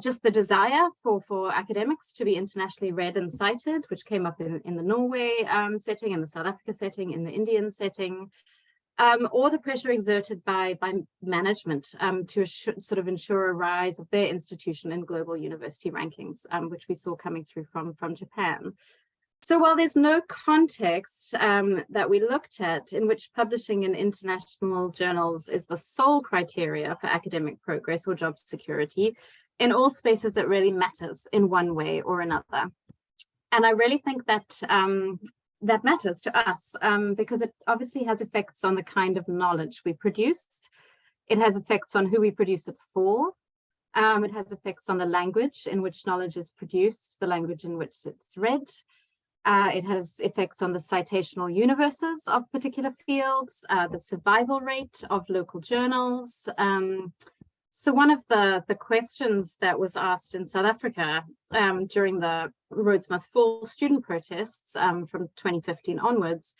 Just the desire for academics to be internationally read and cited, which came up in the Norway setting, in the South Africa setting, in the Indian setting, or the pressure exerted by management to sort of ensure a rise of their institution in global university rankings, which we saw coming through from Japan. So while there's no context that we looked at in which publishing in international journals is the sole criteria for academic progress or job security, in all spaces it really matters in one way or another. And I really think that that matters to us because it obviously has effects on the kind of knowledge we produce. It has effects on who we produce it for. It has effects on the language in which knowledge is produced, the language in which it's read. It has effects on the citational universes of particular fields, the survival rate of local journals. So one of the questions that was asked in South Africa during the Rhodes Must Fall student protests from 2015 onwards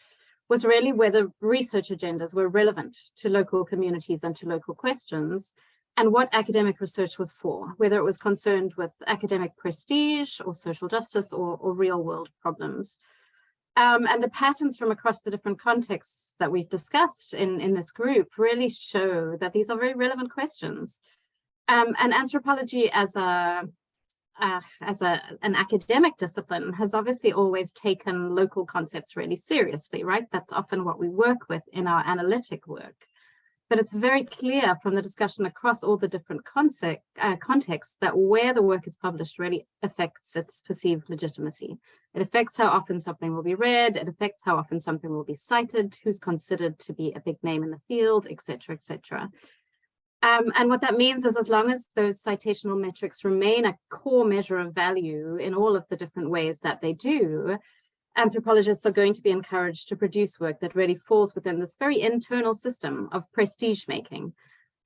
was really whether research agendas were relevant to local communities and to local questions, and what academic research was for, whether it was concerned with academic prestige or social justice or real world problems. And the patterns from across the different contexts that we've discussed in this group really show that these are very relevant questions. And anthropology as an academic discipline has obviously always taken local concepts really seriously, right? That's often what we work with in our analytic work. But it's very clear from the discussion across all the different contexts that where the work is published really affects its perceived legitimacy. It affects how often something will be read, it affects how often something will be cited, who's considered to be a big name in the field, etc., etc. And what that means is as long as those citational metrics remain a core measure of value in all of the different ways that they do, anthropologists are going to be encouraged to produce work that really falls within this very internal system of prestige making,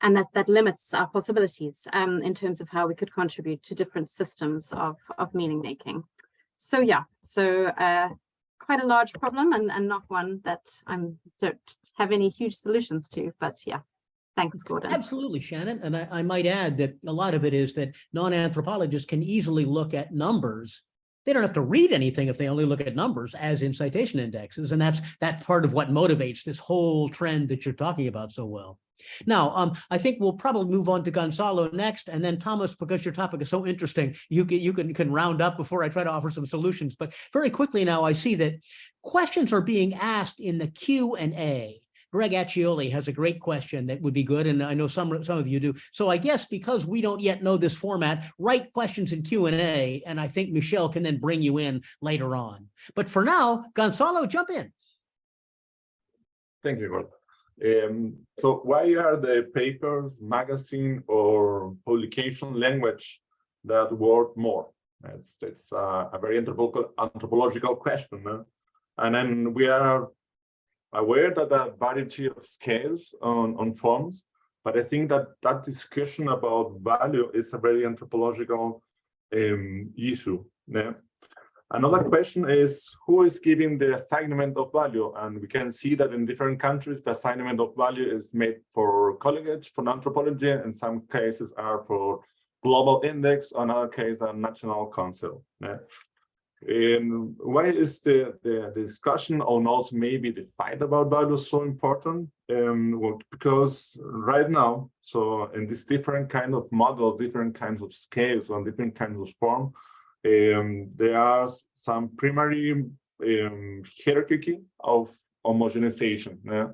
and that limits our possibilities in terms of how we could contribute to different systems of meaning making. So yeah, quite a large problem and not one that I don't have any huge solutions to, but yeah. Thanks, Gordon. Absolutely, Shannon. And I might add that a lot of it is that non-anthropologists can easily look at numbers. They don't have to read anything if they only look at numbers, as in citation indexes. And that's part of what motivates this whole trend that you're talking about so well. Now, I think we'll probably move on to Gonzalo next, and then Thomas, because your topic is so interesting, you can round up before I try to offer some solutions. But very quickly now, I see that questions are being asked in the Q&A. Greg Accioli has a great question that would be good, and I know some of you do. So I guess because we don't yet know this format, write questions in Q&A, and I think Michelle can then bring you in later on. But for now, Gonzalo, jump in. Thank you, Gordon. So why are the papers, magazine, or publication language that worth more? It's a very anthropological question. And then we are aware that there are variety of scales on forms, but I think that discussion about value is a very anthropological issue. Yeah? Another question is, who is giving the assignment of value? And we can see that in different countries, the assignment of value is made for college, for anthropology, in some cases are for global index, in other cases are national council. Yeah? Why is the discussion on also maybe the fight about value so important? Well, because right now, so in this different kind of model, different kinds of scales on different kinds of form, there are some primary hierarchy of homogenization. Yeah?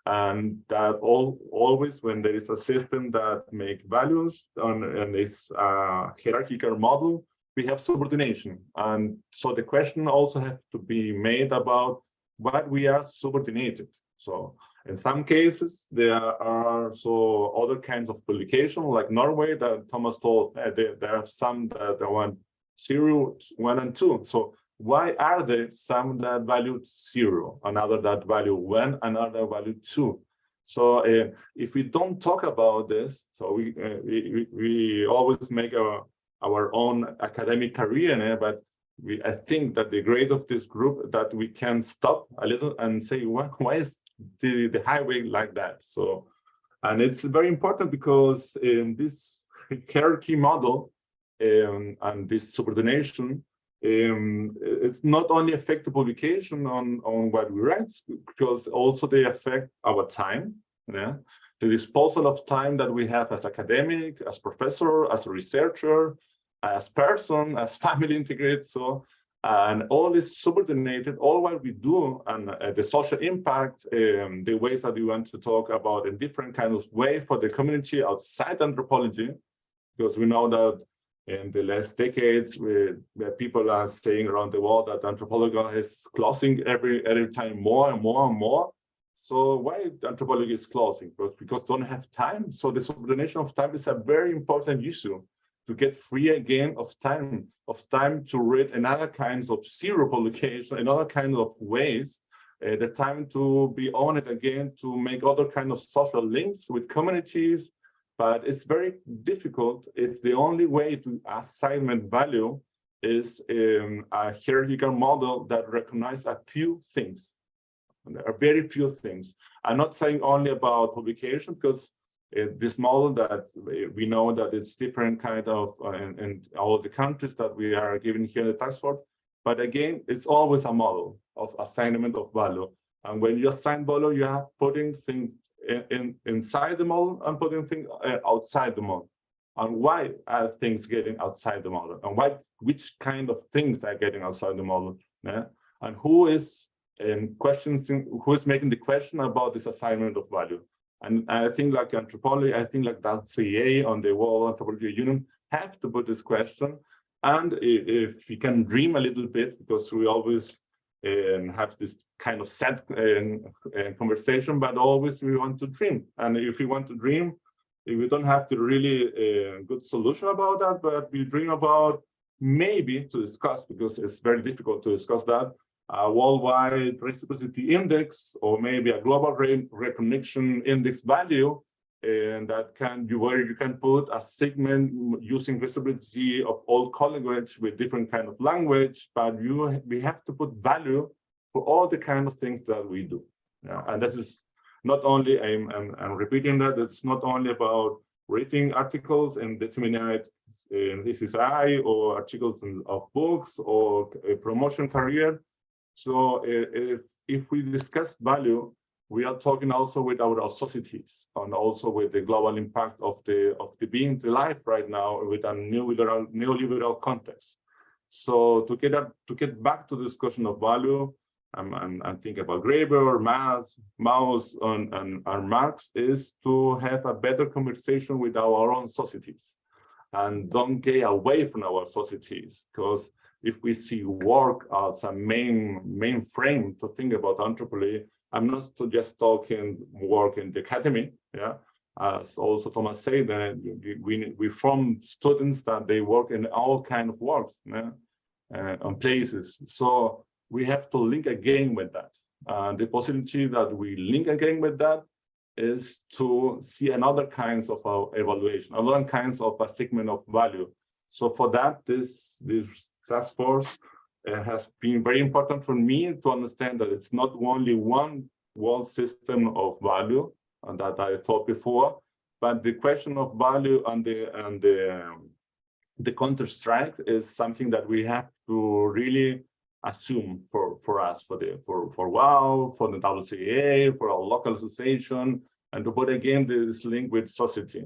And that always when there is a system that make values on this hierarchical model, we have subordination. And so the question also has to be made about what we are subordinated. So in some cases, there are other kinds of publication, like Norway, that Thomas told, there are some that want 0, 1, and 2. So why are there some that value 0, another that value 1, another value 2? So if we don't talk about this, so we always make our own academic career, but I think that the grade of this group that we can stop a little and say, why is the highway like that? So, and it's very important because in this hierarchy model and this subordination, it's not only affect the publication on what we write, because also they affect our time, yeah? The disposal of time that we have as academic, as professor, as a researcher, as person, as family integrated, so, and all is subordinated, all what we do, and the social impact, the ways that we want to talk about in different kinds of way for the community outside anthropology, because we know that in the last decades, where people are saying around the world that anthropology is closing every time more and more and more. So why anthropology is closing? Because don't have time. So the subordination of time is a very important issue. To get free again of time to read another kinds of zero publication, another kind of ways, the time to be on it again, to make other kind of social links with communities. But it's very difficult if the only way to assignment value is a hierarchical model that recognizes a few things. There are very few things. I'm not saying only about publication, because this model that we know that it's different kind of in all the countries that we are giving here the task force, but again, it's always a model of assignment of value. And when you assign value, you have putting things inside the model and putting things outside the model. on why are things getting outside the model, and which kind of things are getting outside the model, yeah? And who is making the question about this assignment of value. And I think like anthropology, I think like that CA on the World Anthropology Union have to put this question. And if you can dream a little bit, because we always have this kind of sad conversation, but always we want to dream. And if we want to dream, we don't have to really good solution about that, but we dream about maybe to discuss, because it's very difficult to discuss that, a worldwide reciprocity index, or maybe a global recognition index value, and that where you can put a segment using reciprocity of all language with different kind of language, but we have to put value for all the kind of things that we do. Yeah, and this is not only, I'm repeating that, it's not only about rating articles and determinate this is or articles of books or a promotion career. So if we discuss value, we are talking also with our societies and also with the global impact of the being alive right now with a neoliberal context. So to get back to the discussion of value, I'm thinking about Graeber, Maus, and Marx, is to have a better conversation with our own societies and don't get away from our societies, because if we see work as a main frame to think about anthropology, I'm not just talking work in the academy, yeah. As also Thomas said, we form students that they work in all kind of works, yeah, on places. So we have to link again with that. The possibility that we link again with that is to see another kinds of evaluation, another kinds of a segment of value. So for that, this task force has been very important for me to understand that it's not only one world system of value that I thought before, but the question of value and the counter-strike is something that we have to really assume for us, for WOW, for the WCA, for our local association, and to put again this link with society.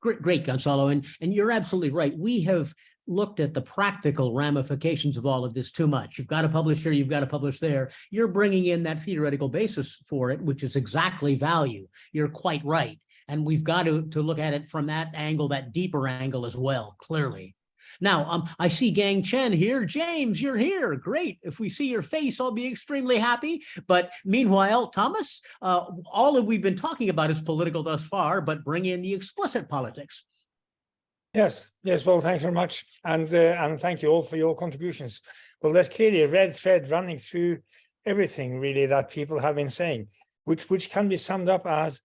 Great, Gonzalo, and you're absolutely right. We have looked at the practical ramifications of all of this too much. You've got to publish here, you've got to publish there. You're bringing in that theoretical basis for it, which is exactly value. You're quite right. And we've got to look at it from that angle, that deeper angle as well, clearly. Now, I see Gang Chen here. James, you're here. Great. If we see your face, I'll be extremely happy. But meanwhile, Thomas, all that we've been talking about is political thus far, but bring in the explicit politics. Yes. Well, thanks very much. And thank you all for your contributions. Well, there's clearly a red thread running through everything, really, that people have been saying, which can be summed up as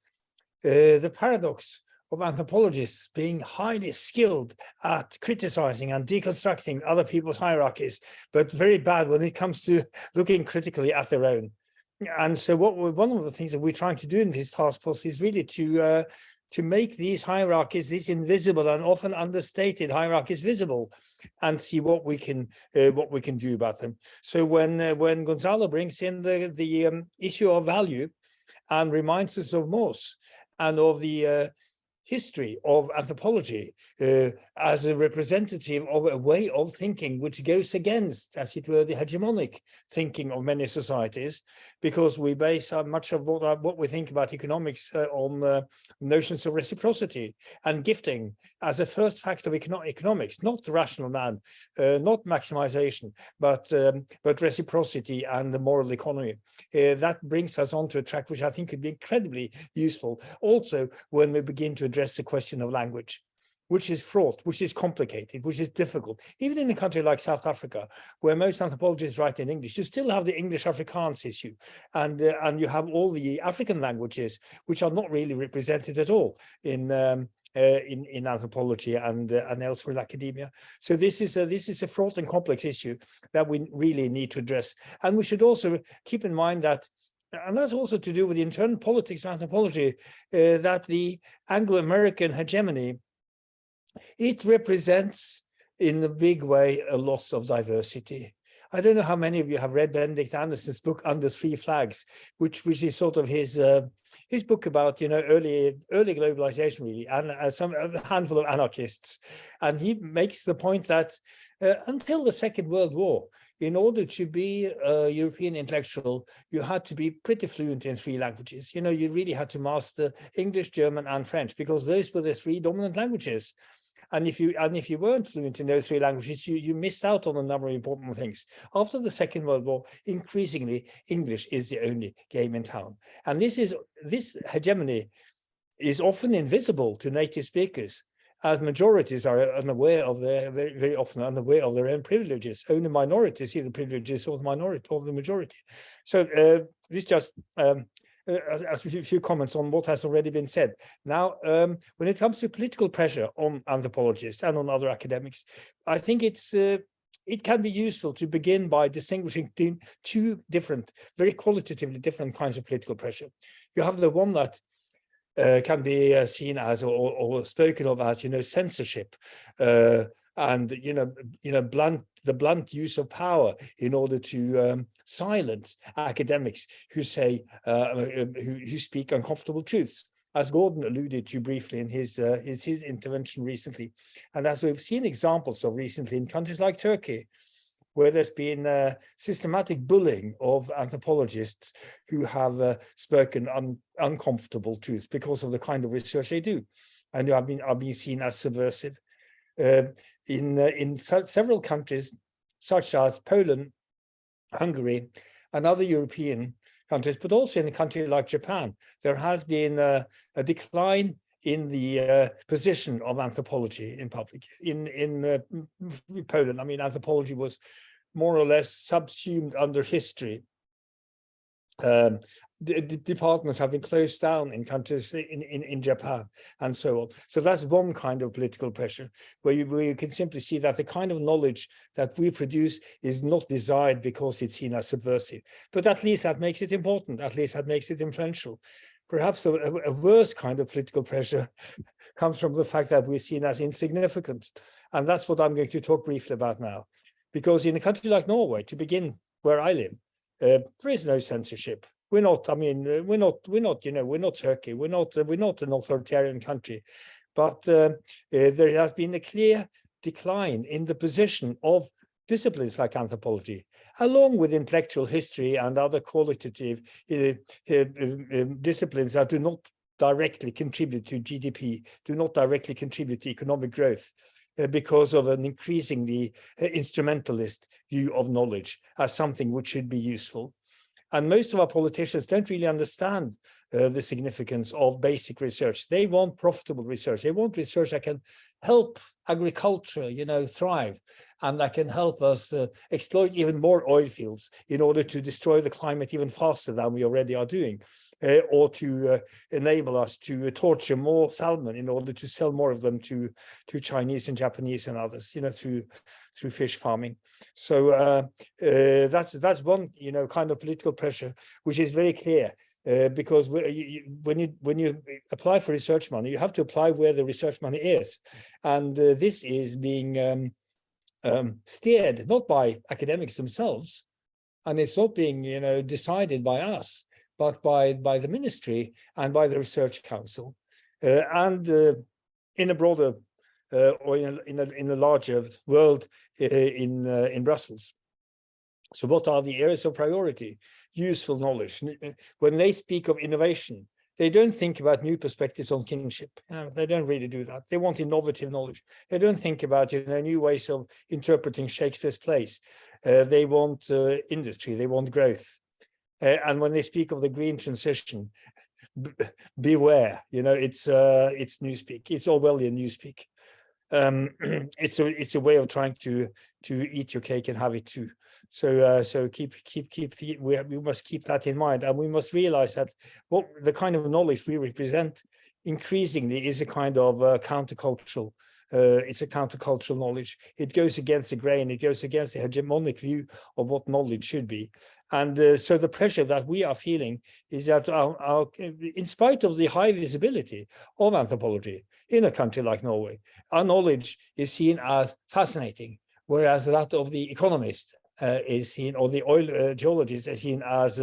the paradox of anthropologists being highly skilled at criticizing and deconstructing other people's hierarchies, but very bad when it comes to looking critically at their own. And so one of the things that we're trying to do in this task force is really to make these hierarchies, these invisible and often understated hierarchies, visible, and see what we can do about them. So when Gonzalo brings in the issue of value and reminds us of Mauss and of the history of anthropology as a representative of a way of thinking which goes against, as it were, the hegemonic thinking of many societies, because we base much of what we think about economics on notions of reciprocity and gifting as a first fact of economics, not the rational man, not maximization, but reciprocity and the moral economy. That brings us onto a track which I think could be incredibly useful also when we begin to address the question of language, which is fraught, which is complicated, which is difficult. Even in a country like South Africa, where most anthropologists write in English, you still have the English Afrikaans issue, and you have all the African languages which are not really represented at all in anthropology and elsewhere in academia. So this is a fraught and complex issue that we really need to address, and we should also keep in mind that. And that's also to do with the internal politics of anthropology, that the Anglo-American hegemony, it represents in a big way a loss of diversity. I don't know how many of you have read Benedict Anderson's book Under Three Flags, which is sort of his book about, you know, early globalization, really, and a handful of anarchists. And he makes the point that until the Second World War, in order to be a European intellectual, you had to be pretty fluent in three languages. You know, you really had to master English, German, and French, because those were the three dominant languages. And if you weren't fluent in those three languages, you missed out on a number of important things. After the Second World War, increasingly English is the only game in town. And this hegemony is often invisible to native speakers, as majorities are unaware of very often unaware of their own privileges. Only minorities see the privileges of the majority. So this just a few comments on what has already been said. Now, when it comes to political pressure on anthropologists and on other academics, I think it can be useful to begin by distinguishing between two different, very qualitatively different kinds of political pressure. You have the one that can be seen as or spoken of as, you know, censorship, and the blunt use of power in order to silence academics who say who speak uncomfortable truths, as Gordon alluded to briefly in his intervention recently, and as we've seen examples of recently in countries like Turkey, where there's been systematic bullying of anthropologists who have spoken uncomfortable truths because of the kind of research they do, and are being seen as subversive. In several countries, such as Poland, Hungary, and other European countries, but also in a country like Japan, there has been a decline in the position of anthropology in public. In Poland, I mean, anthropology was more or less subsumed under history. The departments have been closed down in countries in Japan and so on. So that's one kind of political pressure, where you can simply see that the kind of knowledge that we produce is not desired because it's seen as subversive. But at least that makes it important, at least that makes it influential. Perhaps a worse kind of political pressure comes from the fact that we're seen as insignificant. And that's what I'm going to talk briefly about now. Because in a country like Norway, to begin where I live, there is no censorship. We're not Turkey. We're not an authoritarian country, but there has been a clear decline in the position of disciplines like anthropology, along with intellectual history and other qualitative disciplines that do not directly contribute to GDP, do not directly contribute to economic growth, because of an increasingly instrumentalist view of knowledge as something which should be useful. And most of our politicians don't really understand the significance of basic research. They want profitable research. They want research that can help agriculture, thrive, and that can help us exploit even more oil fields in order to destroy the climate even faster than we already are doing, or to enable us to torture more salmon in order to sell more of them to Chinese and Japanese and others, through fish farming. So that's one, kind of political pressure, which is very clear. Because when you apply for research money, you have to apply where the research money is, and this is being steered not by academics themselves, and it's not being decided by us, but by the ministry and by the research council, and in a broader or in a larger world in Brussels. So what are the areas of priority? Useful knowledge. When they speak of innovation, they don't think about new perspectives on kinship. They don't really do that. They want innovative knowledge. They don't think about new ways of interpreting Shakespeare's plays. They want industry. They want growth. And when they speak of the green transition, beware. It's newspeak. It's Orwellian newspeak. It's a way of trying to eat your cake and have it too. So we must keep that in mind, and we must realize that what the kind of knowledge we represent increasingly is a kind of countercultural. It's a countercultural knowledge. It goes against the grain. It goes against the hegemonic view of what knowledge should be. And so the pressure that we are feeling is that in spite of the high visibility of anthropology in a country like Norway, our knowledge is seen as fascinating, whereas that of the economist is seen, or the oil geologists are seen as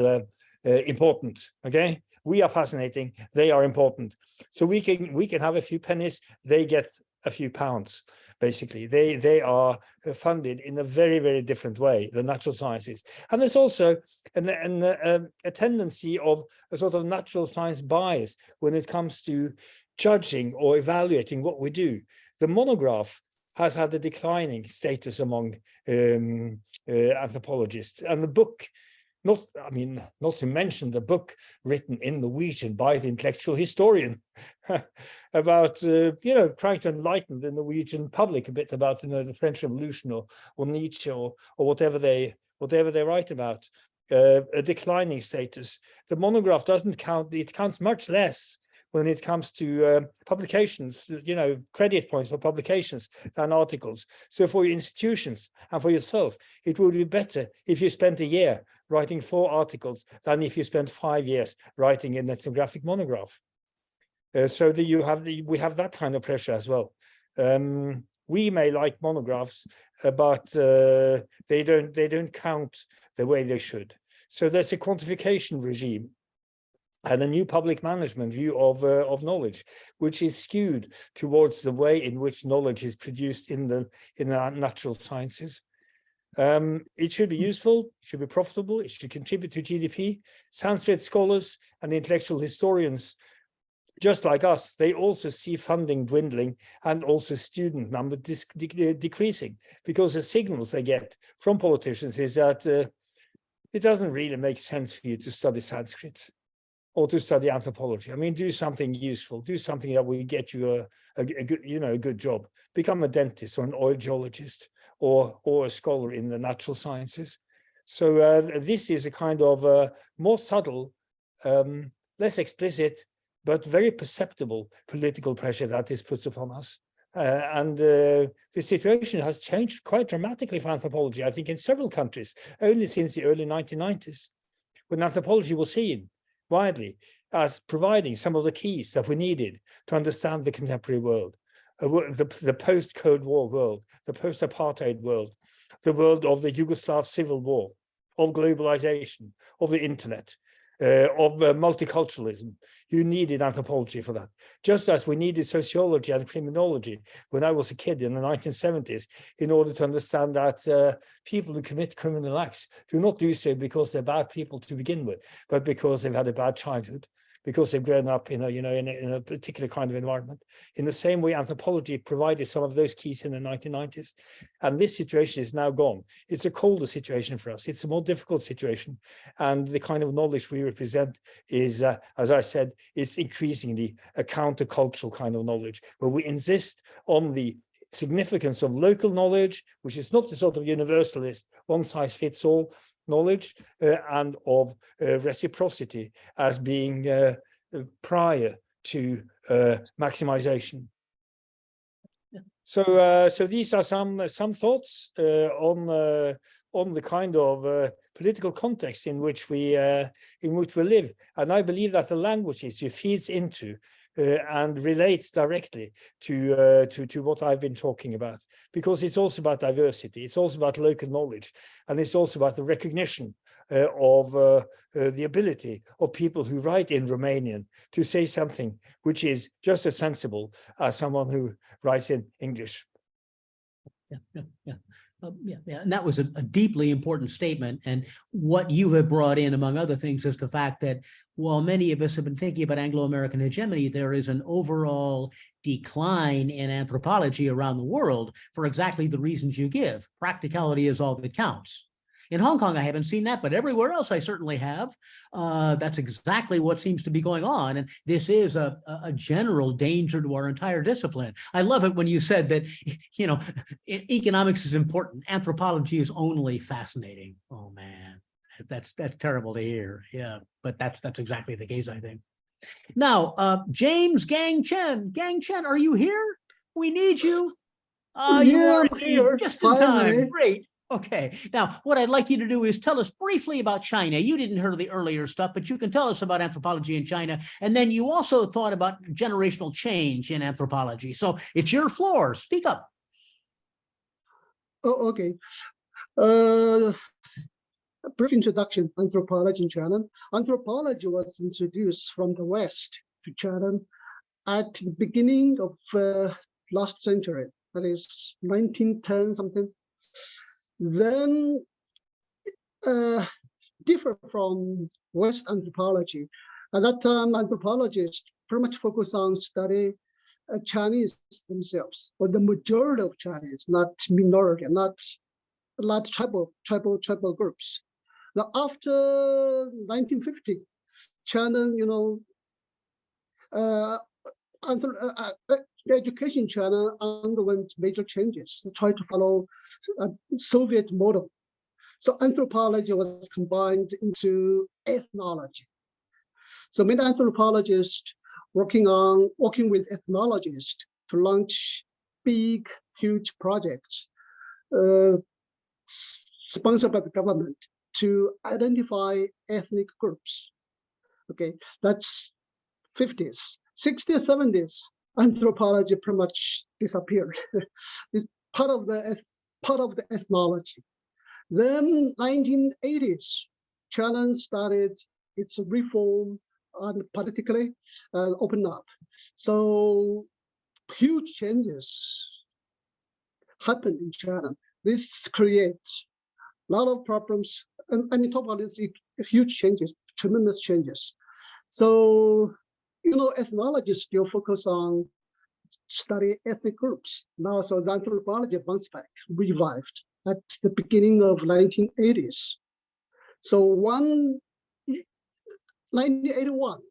important. Okay, we are fascinating, they are important. So we can have a few pennies, they get a few pounds. Basically, they are funded in a very, very different way, the natural sciences. And there's also a tendency of a sort of natural science bias when it comes to judging or evaluating what we do. The monograph has had a declining status among anthropologists, and the book, not to mention the book written in Norwegian by the intellectual historian about trying to enlighten the Norwegian public a bit about the French Revolution or Nietzsche or whatever they write about, a declining status. The monograph doesn't count; it counts much less when it comes to publications, credit points for publications than articles. So for your institutions and for yourself, it would be better if you spent a year writing 4 articles than if you spent 5 years writing an ethnographic monograph. So that we have that kind of pressure as well. We may like monographs, but they don't count the way they should. So there's a quantification regime and a new public management view of knowledge, which is skewed towards the way in which knowledge is produced in the natural sciences. It should be useful, it should be profitable, it should contribute to GDP. Sanskrit scholars and intellectual historians, just like us, they also see funding dwindling and also student number decreasing, because the signals they get from politicians is that it doesn't really make sense for you to study Sanskrit or to study anthropology. I mean, do something useful, do something that will get you a good job. Become a dentist or an oil geologist or a scholar in the natural sciences. So this is a kind of more subtle, less explicit, but very perceptible political pressure that is put upon us. And the situation has changed quite dramatically for anthropology, I think, in several countries, only since the early 1990s, when anthropology was seen widely as providing some of the keys that we needed to understand the contemporary world, the post-Cold War world, the post-apartheid world, the world of the Yugoslav civil war, of globalization, of the internet, of multiculturalism. You needed anthropology for that. Just as we needed sociology and criminology when I was a kid in the 1970s, in order to understand that people who commit criminal acts do not do so because they're bad people to begin with, but because they've had a bad childhood, because they've grown up in a particular kind of environment. In the same way, anthropology provided some of those keys in the 1990s, and this situation is now gone. It's a colder situation for us. It's a more difficult situation, and the kind of knowledge we represent is, as I said, it's increasingly a countercultural kind of knowledge, where we insist on the significance of local knowledge, which is not the sort of universalist, one-size-fits-all knowledge, and of reciprocity as being prior to maximization. So these are some thoughts on the kind of political context in which we live, and I believe that the language issue feeds into and relates directly to what I've been talking about, because it's also about diversity, it's also about local knowledge, and it's also about the recognition of the ability of people who write in Romanian to say something which is just as sensible as someone who writes in English. Yeah, and that was a deeply important statement. And what you have brought in, among other things, is the fact that while many of us have been thinking about Anglo-American hegemony, there is an overall decline in anthropology around the world for exactly the reasons you give. Practicality is all that counts. In Hong Kong, I haven't seen that, but everywhere else I certainly have. That's exactly what seems to be going on. And this is a general danger to our entire discipline. I love it when you said that, economics is important. Anthropology is only fascinating. Oh, man, that's terrible to hear. Yeah, but that's exactly the case, I think. Now, James Gang Chen. Gang Chen, are you here? We need you. You are here just in time. Great. Okay, now what I'd like you to do is tell us briefly about China. You didn't hear the earlier stuff, but you can tell us about anthropology in China. And then you also thought about generational change in anthropology. So it's your floor. Speak up. Oh, okay. A brief introduction, anthropology in China. Anthropology was introduced from the West to China at the beginning of last century, that is 1910 something. Then differ from West anthropology. At that time, anthropologists pretty much focus on study Chinese themselves, or the majority of Chinese, not minority, not a lot of tribal groups. Now, after 1950, China, the education in China underwent major changes to try to follow a Soviet model. So anthropology was combined into ethnology. So many anthropologists working with ethnologists to launch big, huge projects sponsored by the government to identify ethnic groups. Okay, that's 50s, 60s, 70s. Anthropology pretty much disappeared. It's part of the ethnology. Then 1980s, China started its reform and politically open up. So huge changes happened in China. This creates a lot of problems. And I mean, talk about this, huge changes, tremendous changes. So, ethnologists still focus on study ethnic groups. Now, so the anthropology bounced back, revived at the beginning of 1980s. So 1981,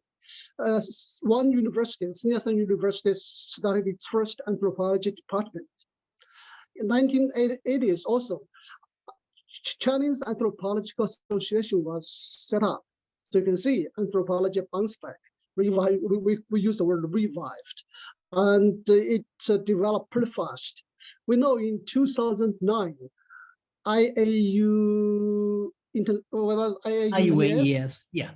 one university, Xinjiang University, started its first anthropology department. In 1980s also, Chinese Anthropological Association was set up. So you can see anthropology bounced back, revived. We use the word revived, and it developed pretty fast. We know in 2009, IUAES, yeah.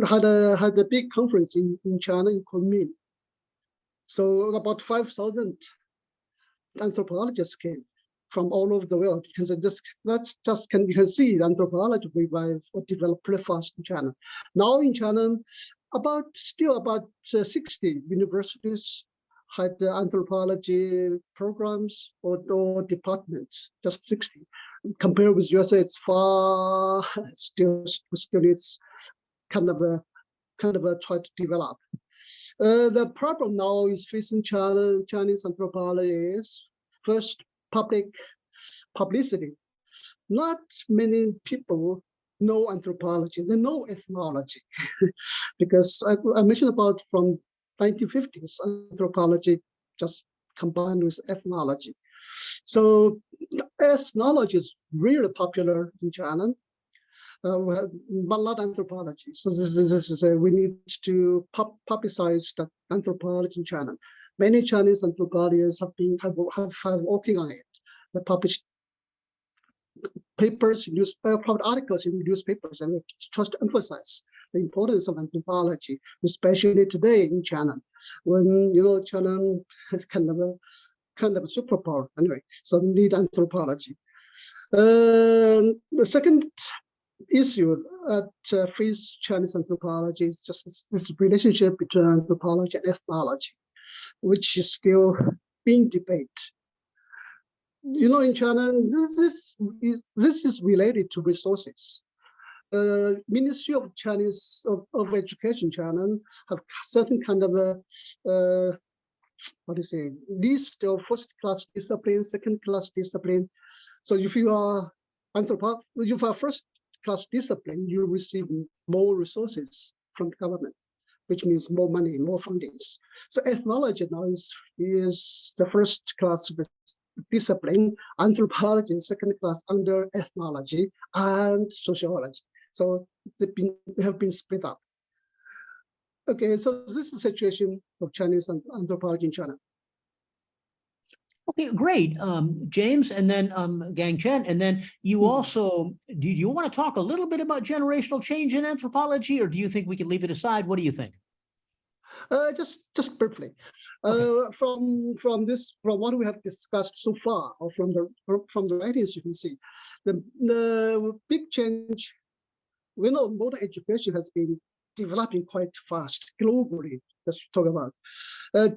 had a big conference in China in Kunming. So about 5,000 anthropologists came from all over the world, because you can see anthropology revive or develop pretty fast in China. Now in China, still about 60 universities had anthropology programs or departments, just 60. Compared with USA, it's far, still needs kind of a try to develop. The problem now is facing Chinese anthropology is first public publicity. Not many people know anthropology, they know ethnology. Because I mentioned about from 1950s, anthropology just combined with ethnology. So ethnology is really popular in China, but not anthropology. So this is we need to publicize the anthropology in China. Many Chinese anthropologists have working on it. They published papers, published articles in newspapers, and just to emphasize the importance of anthropology, especially today in China, when China is kind of a superpower anyway. So we need anthropology. The second issue that faces Chinese anthropology is just this relationship between anthropology and ethnology, which is still being debated. In China, this is related to resources. Ministry of Education China have certain kind of list of first-class discipline, second-class discipline. So if you are first-class discipline, you receive more resources from the government, which means more money, more fundings. So ethnology now is the first-class discipline, anthropology is second class under ethnology and sociology. So they have been split up. Okay, so this is the situation of Chinese anthropology in China. Okay, great, James, and then Gang Chen, and then you also, do you want to talk a little bit about generational change in anthropology, or do you think we can leave it aside? What do you think? Just briefly, from what we have discussed so far, or from the writings, you can see the big change. We know modern education has been developing quite fast globally. Let's talk about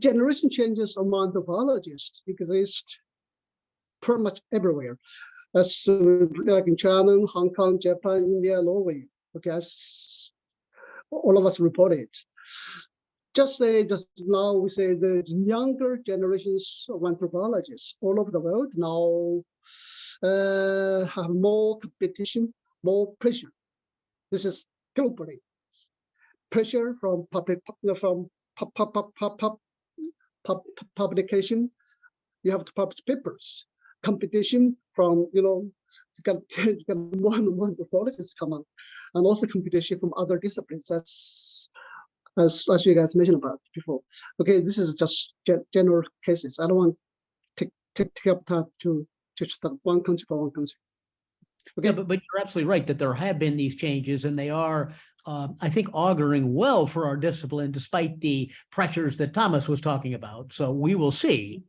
generation changes among anthropologists exist pretty much everywhere, as like in China, Hong Kong, Japan, India, Norway. Okay, as all of us reported. Just now, we say the younger generations of anthropologists all over the world now have more competition, more pressure. This is globally pressure from publication. You have to publish papers. Competition from you can more and more anthropologists come out, and also competition from other disciplines. As you guys mentioned about before. Okay, this is just general cases. I don't want to take up time to just one country for one country. Okay. Yeah, but you're absolutely right that there have been these changes, and they are, I think, auguring well for our discipline, despite the pressures that Thomas was talking about. So we will see.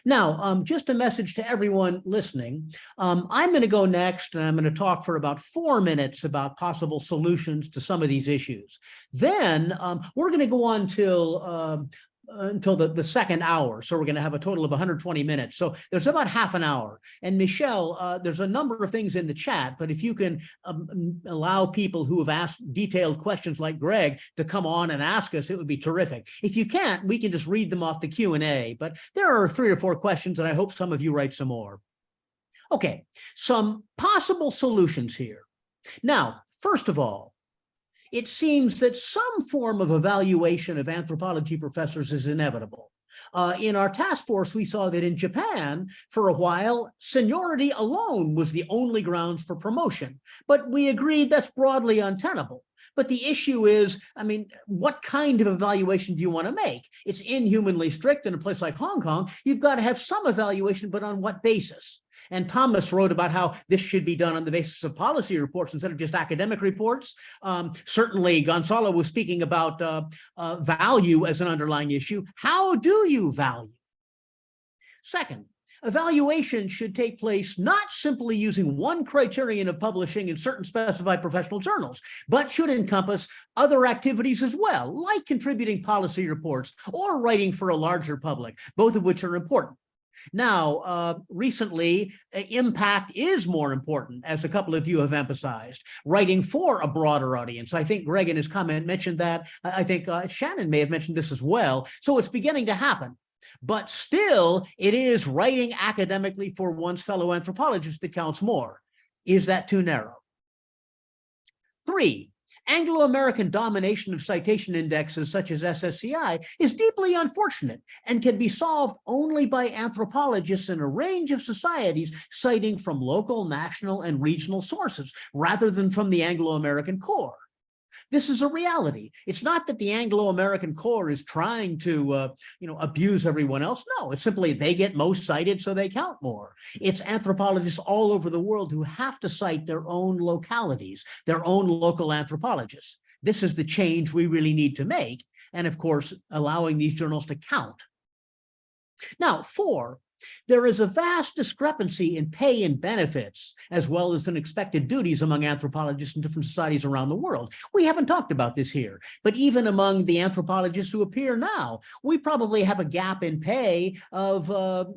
Now, just a message to everyone listening. I'm going to go next, and I'm going to talk for about 4 minutes about possible solutions to some of these issues. Then we're going to go on until the second hour. So we're going to have a total of 120 minutes. So there's about half an hour. And Michelle, there's a number of things in the chat, but if you can allow people who have asked detailed questions like Greg to come on and ask us, it would be terrific. If you can't, we can just read them off the Q&A, but there are 3 or 4 questions, and I hope some of you write some more. Okay, some possible solutions here. Now, first of all, it seems that some form of evaluation of anthropology professors is inevitable. In our task force, we saw that in Japan, for a while, seniority alone was the only grounds for promotion, but we agreed that's broadly untenable. But the issue is, I mean, what kind of evaluation do you want to make? It's inhumanly strict in a place like Hong Kong. You've got to have some evaluation, but on what basis? And Thomas wrote about how this should be done on the basis of policy reports instead of just academic reports. Certainly, Gonzalo was speaking about value as an underlying issue. How do you value? Second, evaluation should take place not simply using one criterion of publishing in certain specified professional journals, but should encompass other activities as well, like contributing policy reports or writing for a larger public, both of which are important. Now, recently, impact is more important, as a couple of you have emphasized, writing for a broader audience. I think Greg in his comment mentioned that. I think Shannon may have mentioned this as well. So it's beginning to happen. But still, it is writing academically for one's fellow anthropologists that counts more. Is that too narrow? 3, Anglo-American domination of citation indexes such as SSCI is deeply unfortunate and can be solved only by anthropologists in a range of societies citing from local, national, and regional sources rather than from the Anglo-American core. This is a reality. It's not that the Anglo-American core is trying to, abuse everyone else. No, it's simply they get most cited, so they count more. It's anthropologists all over the world who have to cite their own localities, their own local anthropologists. This is the change we really need to make. And of course, allowing these journals to count. Now, 4, there is a vast discrepancy in pay and benefits, as well as in expected duties among anthropologists in different societies around the world. We haven't talked about this here, but even among the anthropologists who appear now, we probably have a gap in pay of, a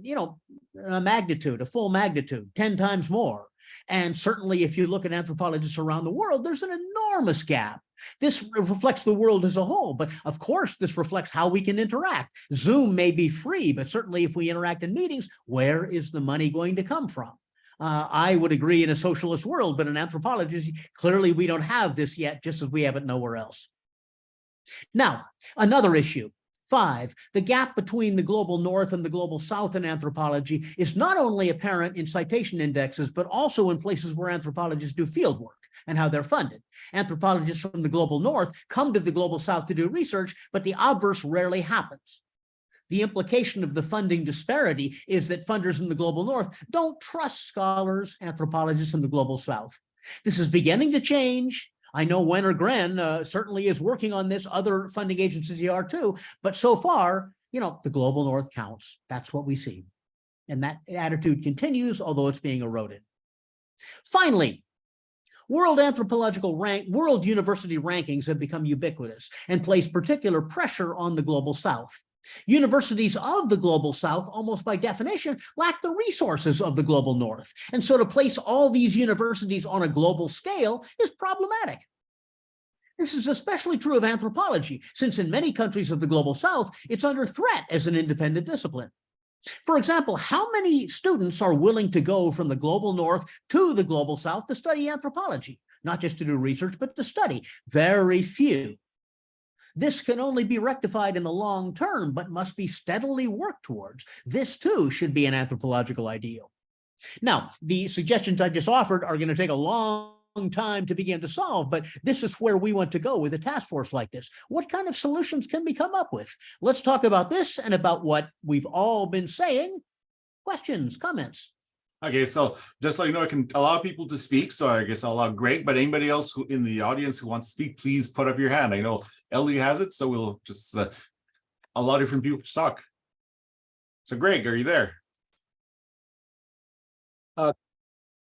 magnitude, a full magnitude, 10 times more. And certainly if you look at anthropologists around the world, there's an enormous gap. This reflects the world as a whole, but of course, this reflects how we can interact. Zoom may be free, but certainly if we interact in meetings, where is the money going to come from? I would agree in a socialist world, but in anthropology, clearly we don't have this yet, just as we have it nowhere else. Now, another issue. 5, the gap between the global north and the global south in anthropology is not only apparent in citation indexes, but also in places where anthropologists do field work and how they're funded. Anthropologists from the global north come to the global south to do research, but the obverse rarely happens. The implication of the funding disparity is that funders in the global north don't trust scholars, anthropologists in the global south. This is beginning to change. I know Wen or Gren certainly is working on this. Other funding agencies are too. But so far, the global north counts. That's what we see. And that attitude continues, although it's being eroded. Finally, world university rankings have become ubiquitous and place particular pressure on the global south. Universities of the global south, almost by definition, lack the resources of the global north. And so to place all these universities on a global scale is problematic. This is especially true of anthropology, since in many countries of the global south, it's under threat as an independent discipline. For example, how many students are willing to go from the global north to the global south to study anthropology? Not just to do research, but to study. Very few. This can only be rectified in the long term, but must be steadily worked towards. This too should be an anthropological ideal. Now, the suggestions I just offered are going to take a long time to begin to solve, but this is where we want to go with a task force like this. What kind of solutions can we come up with? Let's talk about this and about what we've all been saying. Questions, comments? Okay, so just so you know, I can allow people to speak, so I guess I'll allow Greg, but anybody else who in the audience who wants to speak, please put up your hand. I know Ellie has it, so we'll just allow different people to talk. So Greg, are you there?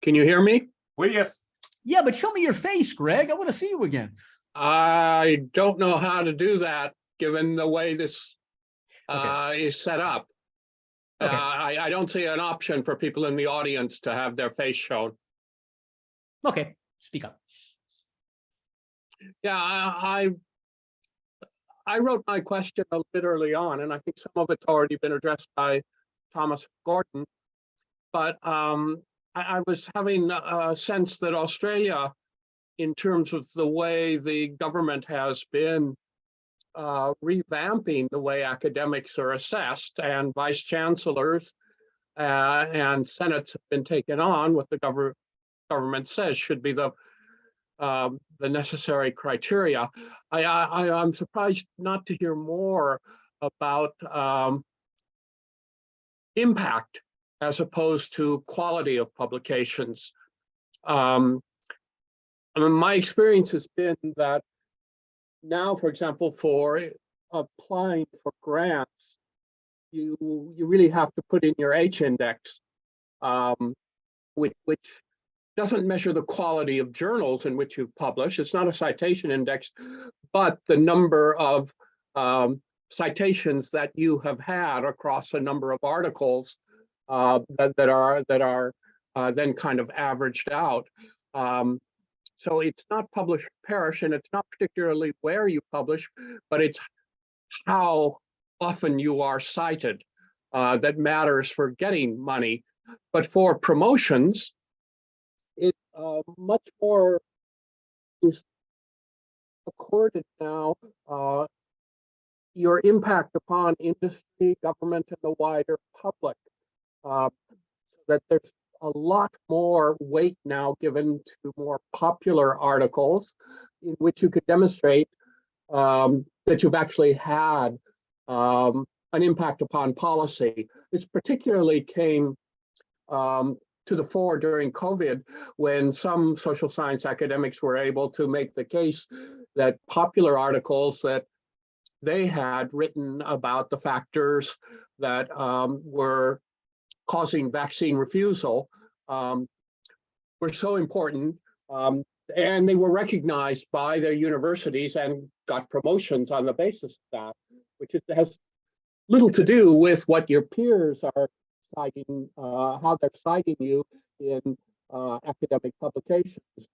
Can you hear me? Well, yes. Yeah, but show me your face, Greg. I want to see you again. I don't know how to do that, given the way this Okay. is set up. Okay. I don't see an option for people in the audience to have their face shown. Okay, speak up. Yeah, I wrote my question a bit early on, and I think some of it's already been addressed by Thomas Gordon. But I was having a sense that Australia, in terms of the way the government has been revamping the way academics are assessed, and vice chancellors and senates have been taken on what the government says should be the necessary criteria. I'm surprised not to hear more about impact as opposed to quality of publications. I mean, my experience has been that now, for example, for applying for grants, you really have to put in your H index, which doesn't measure the quality of journals in which you publish. It's not a citation index, but the number of citations that you have had across a number of articles that are then kind of averaged out. So it's not publish or perish, and it's not particularly where you publish, but it's how often you are cited that matters for getting money. But for promotions, it much more is accorded now. Your impact upon industry, government, and the wider public. So that there's a lot more weight now given to more popular articles in which you could demonstrate that you've actually had an impact upon policy. This particularly came to the fore during COVID, when some social science academics were able to make the case that popular articles that they had written about the factors that were causing vaccine refusal were so important, and they were recognized by their universities and got promotions on the basis of that, which has little to do with what your peers are citing, how they're citing you in academic publications.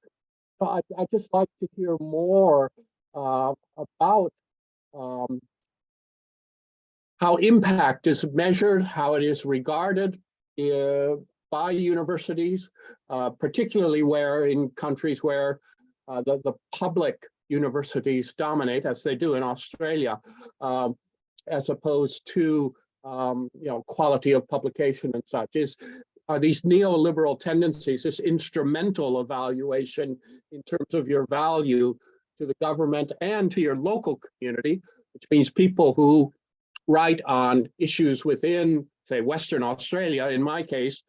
So I'd just like to hear more about how impact is measured, how it is regarded by universities, particularly where in countries where the public universities dominate, as they do in Australia, as opposed to quality of publication and such. Are these neoliberal tendencies, this instrumental evaluation in terms of your value to the government and to your local community, which means people who write on issues within, say, Western Australia, in my case,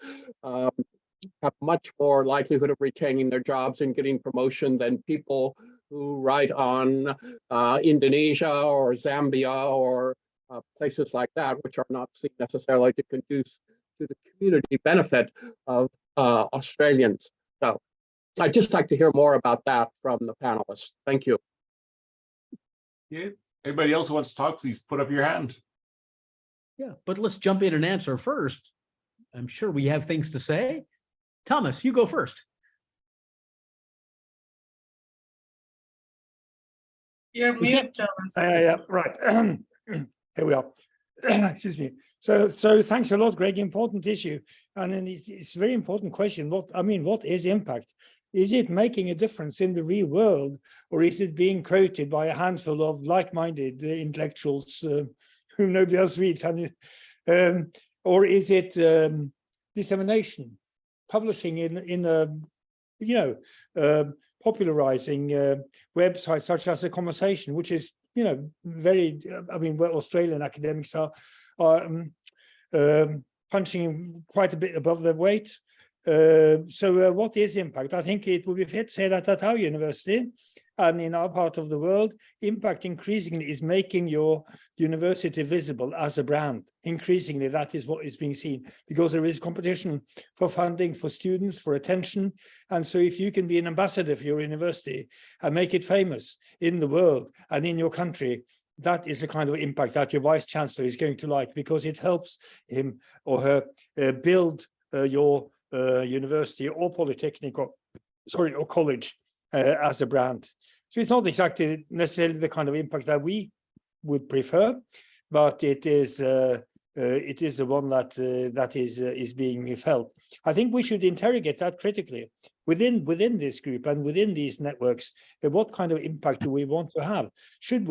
have much more likelihood of retaining their jobs and getting promotion than people who write on Indonesia or Zambia or places like that, which are not seen necessarily to conduce to the community benefit of Australians. So I'd just like to hear more about that from the panelists. Thank you. Yeah. Anybody else who wants to talk, please put up your hand. Yeah, but let's jump in and answer first. I'm sure we have things to say. Thomas, you go first. You're mute, Thomas. Yeah, right. Here we are. Excuse me. So thanks a lot, Greg. Important issue, and then it's a very important question. What is impact? Is it making a difference in the real world, or is it being quoted by a handful of like-minded intellectuals whom nobody else reads? Or is it dissemination, publishing in popularizing websites such as A Conversation, which is very, where Australian academics are punching quite a bit above their weight. So what is impact? I think it would be fair to say that at our university and in our part of the world, impact increasingly is making your university visible as a brand. Increasingly, that is what is being seen, because there is competition for funding, for students, for attention. And so if you can be an ambassador for your university and make it famous in the world and in your country, that is the kind of impact that your vice chancellor is going to like, because it helps him or her build your university or polytechnic or college as a brand. So it's not exactly necessarily the kind of impact that we would prefer, but it is the one that is being felt. I think we should interrogate that critically within this group and within these networks. What kind of impact do we want to have?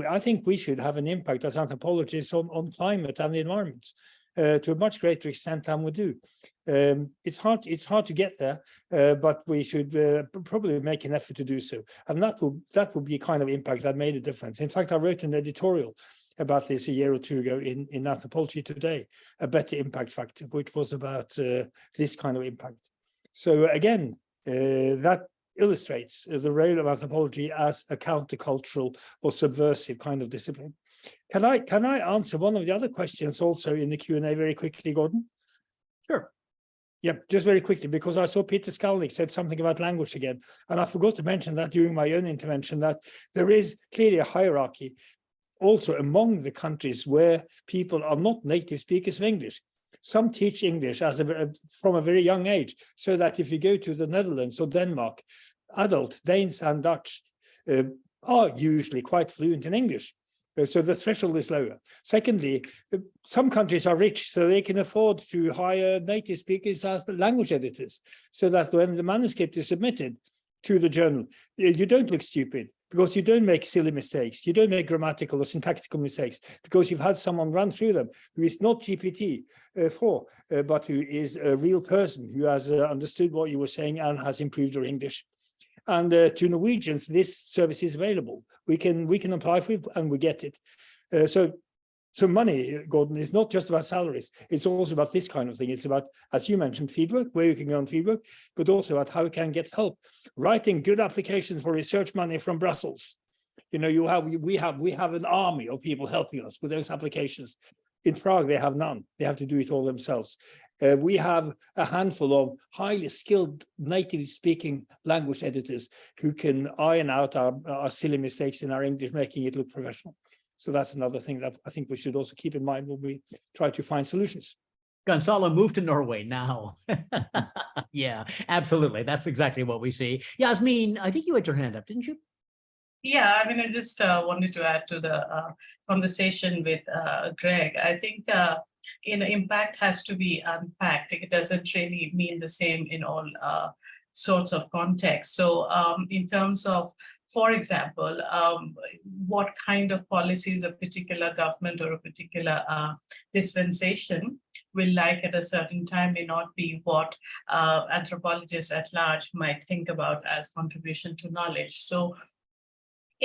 I think we should have an impact as anthropologists on climate and the environment to a much greater extent than we do. It's hard to get there, but we should probably make an effort to do so. And that will be a kind of impact that made a difference. In fact, I wrote an editorial about this a year or two ago in Anthropology Today, a better impact factor, which was about this kind of impact. So again, that illustrates the role of anthropology as a countercultural or subversive kind of discipline. Can I answer one of the other questions also in the Q&A very quickly, Gordon? Sure. Yeah, just very quickly, because I saw Peter Skalnick said something about language again, and I forgot to mention that during my own intervention, that there is clearly a hierarchy also among the countries where people are not native speakers of English. Some teach English from a very young age, so that if you go to the Netherlands or Denmark, adult Danes and Dutch are usually quite fluent in English. So the threshold is lower. Secondly, some countries are rich, so they can afford to hire native speakers as the language editors, so that when the manuscript is submitted to the journal, you don't look stupid, because you don't make silly mistakes. You don't make grammatical or syntactical mistakes, because you've had someone run through them who is not GPT-4, but who is a real person who has understood what you were saying and has improved your English. And to Norwegians, this service is available. We can apply for it and we get it. So money, Gordon, is not just about salaries. It's also about this kind of thing. It's about, as you mentioned, fieldwork, where you can go on fieldwork, but also about how we can get help. Writing good applications for research money from Brussels. We have an army of people helping us with those applications. In Prague, they have none. They have to do it all themselves. We have a handful of highly skilled native-speaking language editors who can iron out our silly mistakes in our English, making it look professional. So that's another thing that I think we should also keep in mind when we try to find solutions. Gonzalo, move to Norway now. Yeah, absolutely. That's exactly what we see. Yasmin, I think you had your hand up, didn't you? Yeah, I just wanted to add to the conversation with Greg. I think impact has to be unpacked. It doesn't really mean the same in all sorts of contexts. So in terms of, for example, what kind of policies a particular government or a particular dispensation will like at a certain time may not be what anthropologists at large might think about as contribution to knowledge. So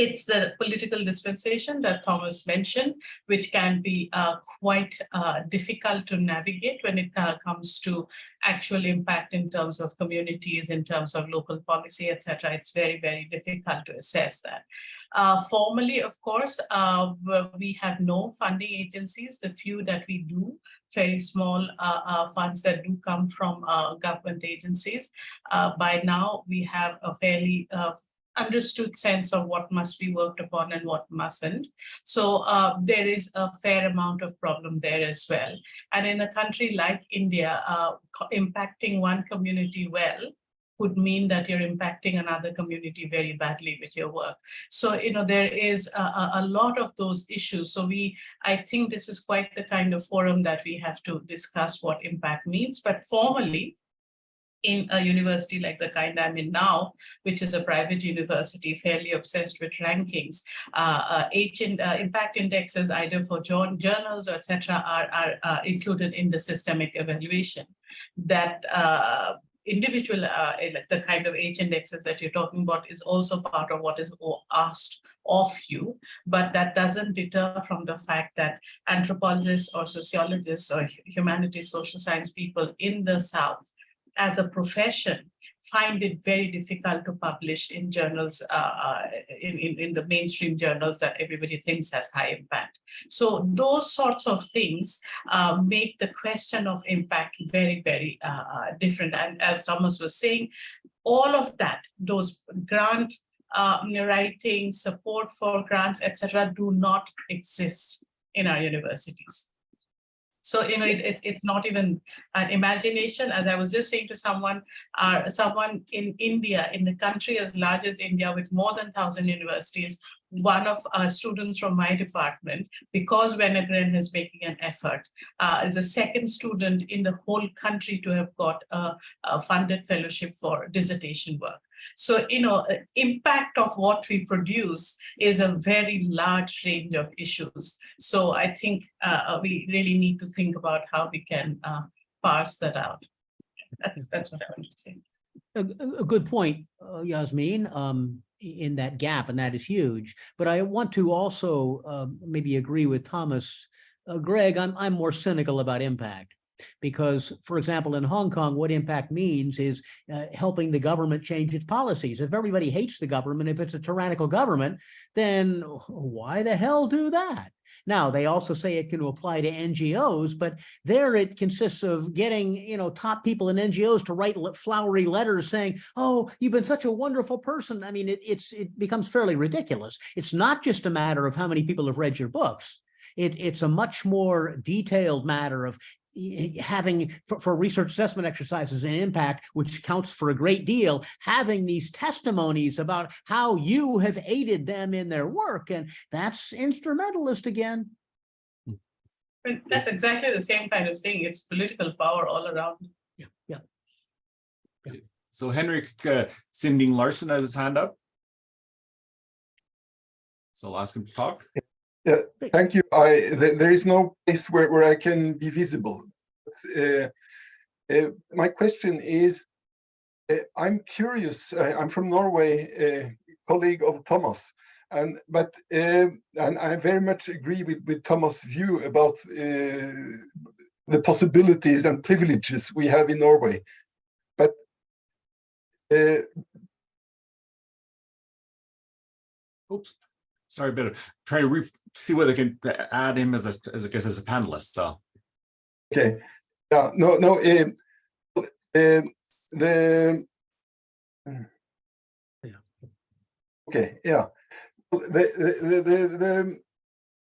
It's the political dispensation that Thomas mentioned, which can be quite difficult to navigate when it comes to actual impact in terms of communities, in terms of local policy, etc. It's very, very difficult to assess that. Formally, of course, we have no funding agencies. The few that we do, very small funds that do come from government agencies. By now, we have a fairly understood sense of what must be worked upon and what mustn't. So there is a fair amount of problem there as well. And in a country like India, impacting one community well could mean that you're impacting another community very badly with your work. So, there is a lot of those issues. So I think this is quite the kind of forum that we have to discuss what impact means, but formally, in a university like the kind I'm in now, which is a private university, fairly obsessed with rankings, impact indexes either for journals or etc. are included in the systemic evaluation. That individual, the kind of H indexes that you're talking about is also part of what is asked of you, but that doesn't deter from the fact that anthropologists or sociologists or humanities, social science people in the South as a profession find it very difficult to publish in journals, in the mainstream journals that everybody thinks has high impact. So those sorts of things make the question of impact very, very different. And as Thomas was saying, all of that, those grant writing, support for grants, etc., do not exist in our universities. So, it's not even an imagination. As I was just saying to someone in India, in a country as large as India with more than 1,000 universities, one of our students from my department, because Wenegren is making an effort, is the second student in the whole country to have got a funded fellowship for dissertation work. So, impact of what we produce is a very large range of issues. So I think we really need to think about how we can parse that out. That's what I wanted to say. A good point, Yasmin, in that gap, and that is huge. But I want to also maybe agree with Thomas. Greg, I'm more cynical about impact. Because, for example, in Hong Kong, what impact means is helping the government change its policies. If everybody hates the government, if it's a tyrannical government, then why the hell do that? Now, they also say it can apply to NGOs, but there it consists of getting, top people in NGOs to write flowery letters saying, oh, you've been such a wonderful person. I mean, it becomes fairly ridiculous. It's not just a matter of how many people have read your books. It's a much more detailed matter of having for research assessment exercises and impact, which counts for a great deal, having these testimonies about how you have aided them in their work. And that's instrumentalist again. But that's exactly the same kind of thing. It's political power all around. Yeah. So Henrik Sinding Larson has his hand up. So I'll ask him to talk. Yeah, thank you. There is no place where I can be visible. My question is, I'm curious. I'm from Norway, colleague of Thomas, and I very much agree with Thomas' view about the possibilities and privileges we have in Norway. But oops. Sorry, but try to see whether they can add him as a panelist. So, okay, no. Okay, yeah.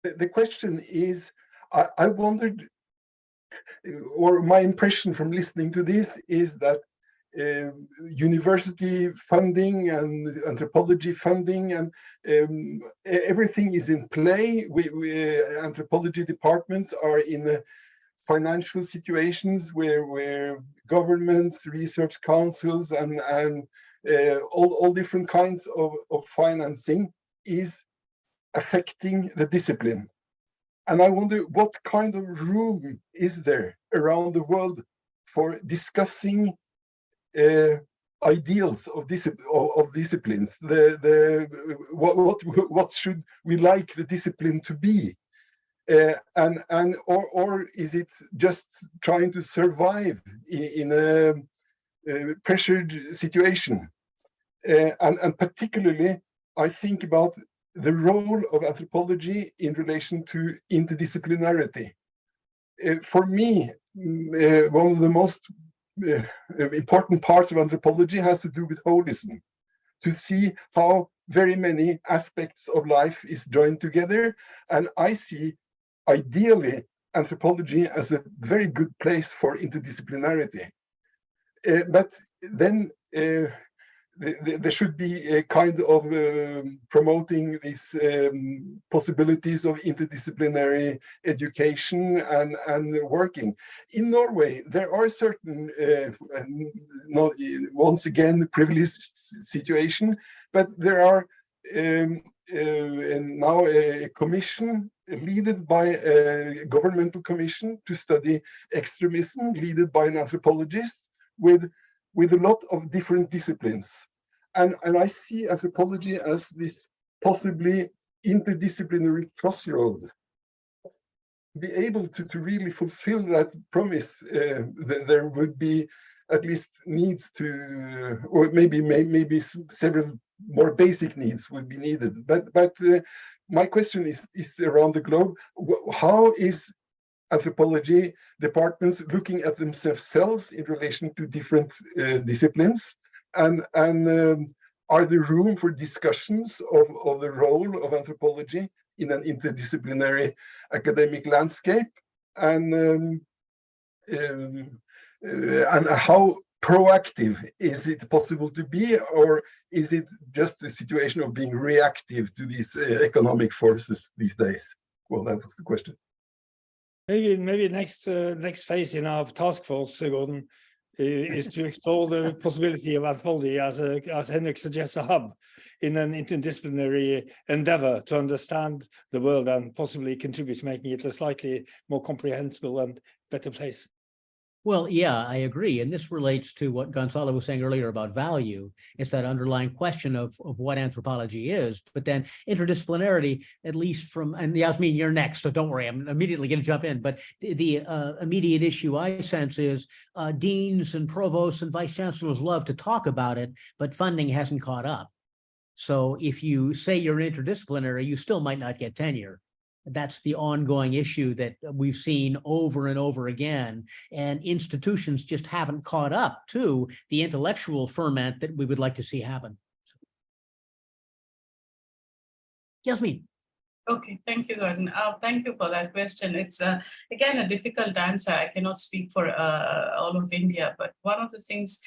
The question is, I wondered, or my impression from listening to this is that university funding and anthropology funding and everything is in play. We anthropology departments are in financial situations where governments, research councils, and all different kinds of financing is affecting the discipline. And I wonder what kind of room is there around the world for discussing ideals of disciplines. What should we like the discipline to be? Or is it just trying to survive in a pressured situation? And particularly, I think about the role of anthropology in relation to interdisciplinarity. For me, one of the most important parts of anthropology has to do with holism, to see how very many aspects of life is joined together. And I see, ideally, anthropology as a very good place for interdisciplinarity. But then there should be a kind of promoting these possibilities of interdisciplinary education and working. In Norway, there are certain, once again, privileged situation, but there are now a commission led by a governmental commission to study extremism, led by an anthropologist with a lot of different disciplines. And I see anthropology as this possibly interdisciplinary crossroad. Be able to really fulfill that promise, there would be at least needs to, or maybe several more basic needs would be needed. But my question is around the globe, how is anthropology departments looking at themselves in relation to different disciplines, and are there room for discussions of the role of anthropology in an interdisciplinary academic landscape, and how proactive is it possible to be, or is it just a situation of being reactive to these economic forces these days? Well, that was the question. Maybe next phase in our task force, Gordon, is to explore the possibility of anthropology as Henrik suggests, a hub in an interdisciplinary endeavor to understand the world and possibly contribute to making it a slightly more comprehensible and better place. Well, yeah, I agree. And this relates to what Gonzalo was saying earlier about value. It's that underlying question of what anthropology is. But then interdisciplinarity, at least from, and Yasmin, you're next, so don't worry, I'm immediately going to jump in. But the immediate issue I sense is deans and provosts and vice chancellors love to talk about it, but funding hasn't caught up. So if you say you're interdisciplinary, you still might not get tenure. That's the ongoing issue that we've seen over and over again, and institutions just haven't caught up to the intellectual ferment that we would like to see happen. Yasmin. Okay, thank you, Gordon. Thank you for that question. It's again a difficult answer. I cannot speak for all of India, but one of the things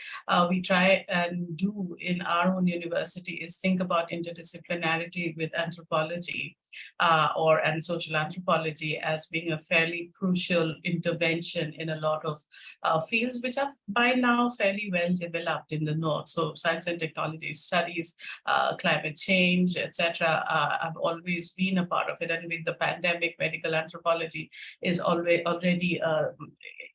we try and do in our own university is think about interdisciplinarity with anthropology and social anthropology as being a fairly crucial intervention in a lot of fields which are by now fairly well developed in the North. So science and technology studies, climate change, etc. have always been a part of it. And with the pandemic, medical anthropology is already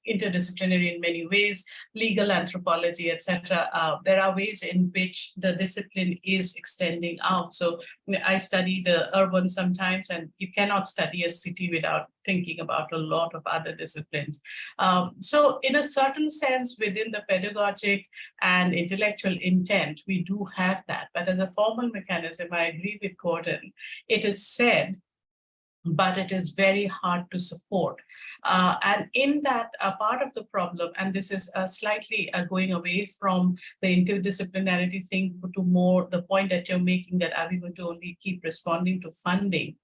interdisciplinary in many ways, legal anthropology, etc. There are ways in which the discipline is extending out. So I study the urban sometimes, and you cannot study a city without thinking about a lot of other disciplines. So in a certain sense, within the pedagogic and intellectual intent, we do have that. But as a formal mechanism, I agree with Gordon. It is said, but it is very hard to support. And in that, a part of the problem, and this is slightly going away from the interdisciplinarity thing to more the point that you're making, that are we going to only keep responding to funding?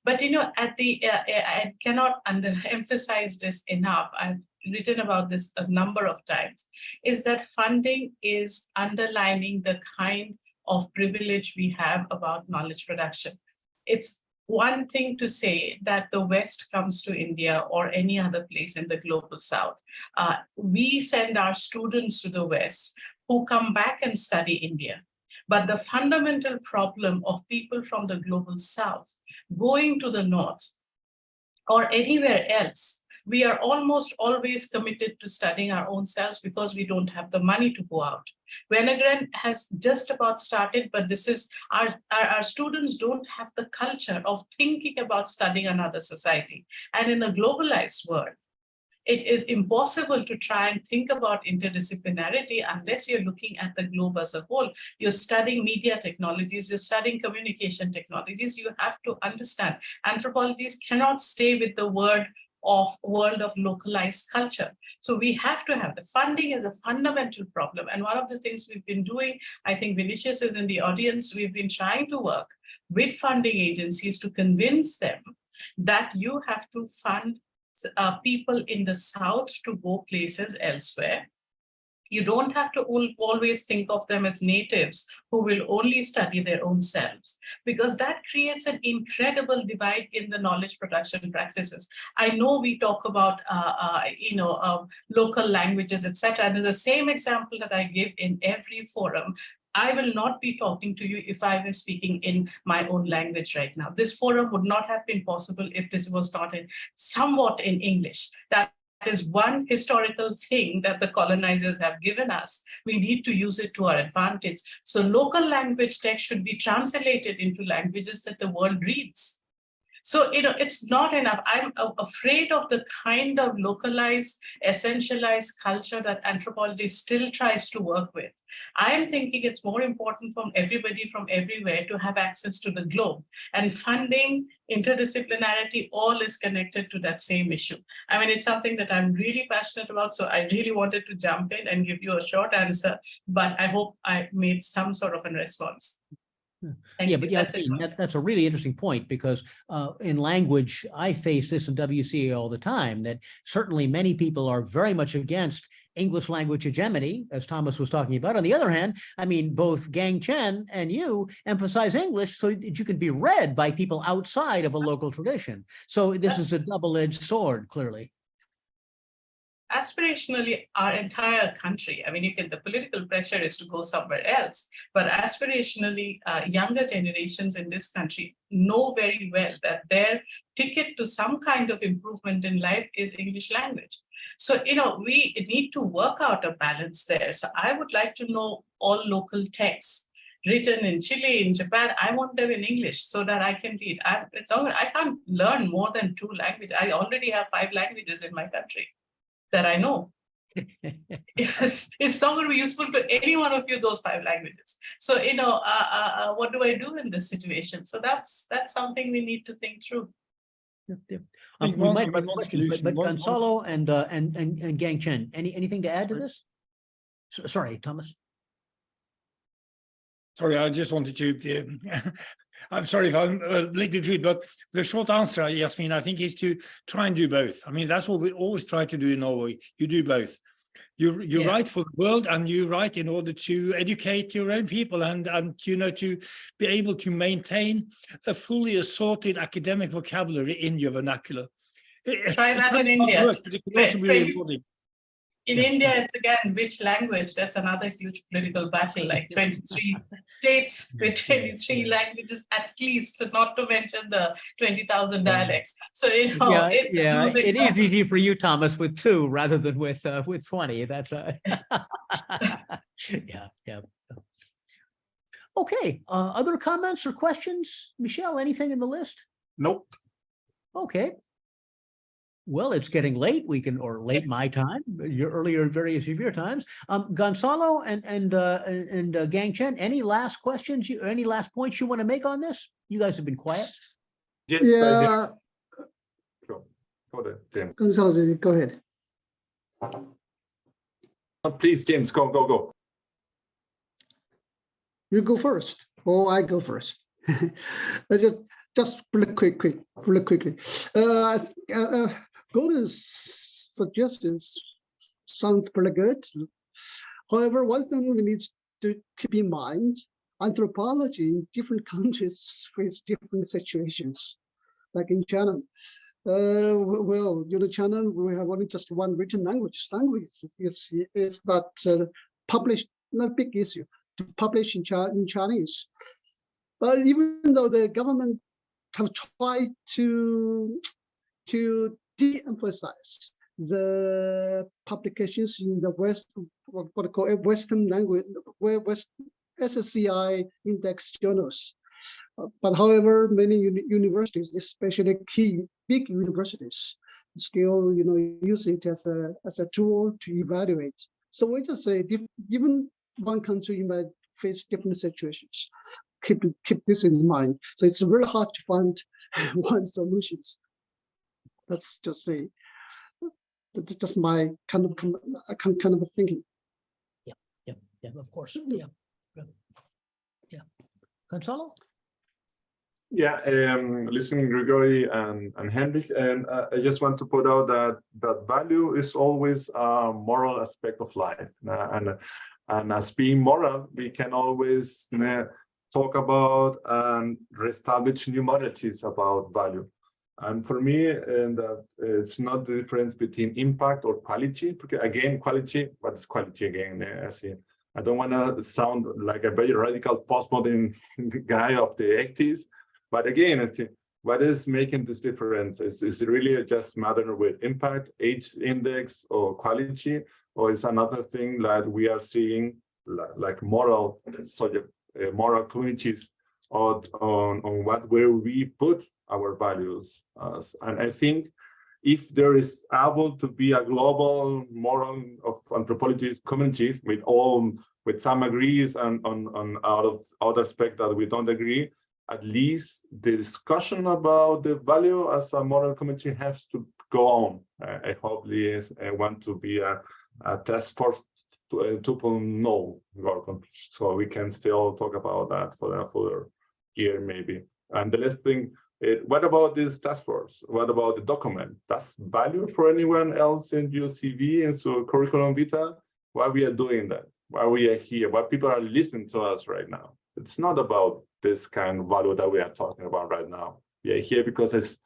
But at the, I cannot emphasize this enough. I've written about this a number of times, is that funding is underlining the kind of privilege we have about knowledge production. It's one thing to say that the West comes to India or any other place in the global South. We send our students to the West who come back and study India. But the fundamental problem of people from the global South going to the North or anywhere else we are almost always committed to studying our own selves because we don't have the money to go out. Wenegren has just about started, but this is our students don't have the culture of thinking about studying another society. And in a globalized world, it is impossible to try and think about interdisciplinarity unless you're looking at the globe as a whole. You're studying media technologies, you're studying communication technologies. You have to understand anthropologies cannot stay with the world of localized culture. So we have to have the funding as a fundamental problem. And one of the things we've been doing, I think Vinicius is in the audience, we've been trying to work with funding agencies to convince them that you have to fund people in the South to go places elsewhere. You don't have to always think of them as natives who will only study their own selves, because that creates an incredible divide in the knowledge production practices. I know we talk about local languages, etc. And the same example that I give in every forum, I will not be talking to you if I was speaking in my own language right now. This forum would not have been possible if this was taught in somewhat in English. That is one historical thing that the colonizers have given us. We need to use it to our advantage. So local language text should be translated into languages that the world reads. So, it's not enough. I'm afraid of the kind of localized, essentialized culture that anthropology still tries to work with. I am thinking it's more important for everybody from everywhere to have access to the globe, and funding, interdisciplinarity, all is connected to that same issue. I mean, it's something that I'm really passionate about. So I really wanted to jump in and give you a short answer, but I hope I made some sort of a response. That's a really interesting point, because in language, I face this in WCA all the time, that certainly many people are very much against English language hegemony, as Thomas was talking about. On the other hand, I mean, both Gang Chen and you emphasize English so that you can be read by people outside of a local tradition. So this is a double-edged sword, clearly. Aspirationally, our entire country, I mean, the political pressure is to go somewhere else, but aspirationally, younger generations in this country know very well that their ticket to some kind of improvement in life is English language. So, we need to work out a balance there. So I would like to know all local texts written in Chile, in Japan. I want them in English so that I can read. I can't learn more than 2 languages. I already have 5 languages in my country that I know. It's not going to be useful to any one of you, those 5 languages. So, what do I do in this situation? So that's something we need to think through. We might run questions, but Gonzalo and Gang Chen, anything to add to this? Sorry, Thomas. Sorry, I just wanted to, I'm sorry if I'm late to read, but the short answer, Yasmin, I think, is to try and do both. I mean, that's what we always try to do in Norway. You do both. You write for the world, and you write in order to educate your own people and to be able to maintain a fully assorted academic vocabulary in your vernacular. Try that in India. But it can also be rewarding. In India, it's again, which language? That's another huge political battle, like 23 states with 23 languages at least, not to mention the 20,000 dialects. So, it is easy for you, Thomas, with 2 rather than with 20. That's Okay, other comments or questions? Michelle, anything in the list? Nope. Okay. Well, it's getting late. Late my time, your earlier various of your times. Gonzalo and Gang Chen, any last questions? Any last points you want to make on this? You guys have been quiet. Yes, Yeah. Go ahead, James. Gonzalo, go ahead. Please, James, go. You go first, or I go first. Just really quickly. Gordon's suggestions sounds pretty good. However, one thing we need to keep in mind, anthropology in different countries face different situations. Like in China, China, we have only just one written language. Language is not published, not a big issue to publish in Chinese. But even though the government have tried to de-emphasize the publications in the West, what I call Western language, West SSCI index journals. But however, many universities, especially key big universities, still use it as a tool to evaluate. So we just say, given one country might face different situations, keep this in mind. So it's very hard to find one solutions. That's just my kind of thinking. Yeah, of course. Yeah. Gonzalo? Yeah, listening Gregory and Henrik, and I just want to put out that value is always a moral aspect of life, and as being moral, we can always talk about and reestablish new modalities about value. And for me, it's not the difference between impact or quality, because again, quality, what is quality again? I don't want to sound like a very radical postmodern guy of the 80s, but again, what is making this difference? Is it really just matter with impact, age index, or quality, or is another thing that we are seeing like moral subject, moral communities on where we put our values? And I think if there is able to be a global moral of anthropology communities with some agrees and on other aspects that we don't agree, at least the discussion about the value as a moral community has to go on. I hope this want to be a task force 2.0, so we can still talk about that for another year maybe. And the last thing, what about this task force? What about the document? That's value for anyone else in your CV and so curriculum vitae? Why we are doing that? Why we are here? Why people are listening to us right now? It's not about this kind of value that we are talking about right now. We are here because this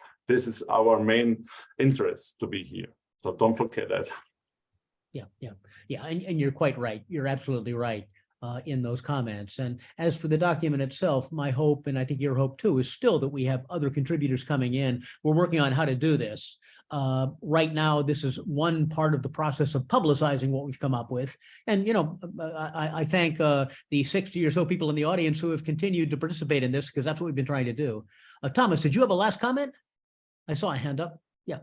is our main interest to be here. So don't forget that. Yeah. And you're quite right. You're absolutely right in those comments. And as for the document itself, my hope, and I think your hope too, is still that we have other contributors coming in. We're working on how to do this. Right now, this is one part of the process of publicizing what we've come up with. And, I thank the 60 or so people in the audience who have continued to participate in this, because that's what we've been trying to do. Thomas, did you have a last comment? I saw a hand up. Yeah.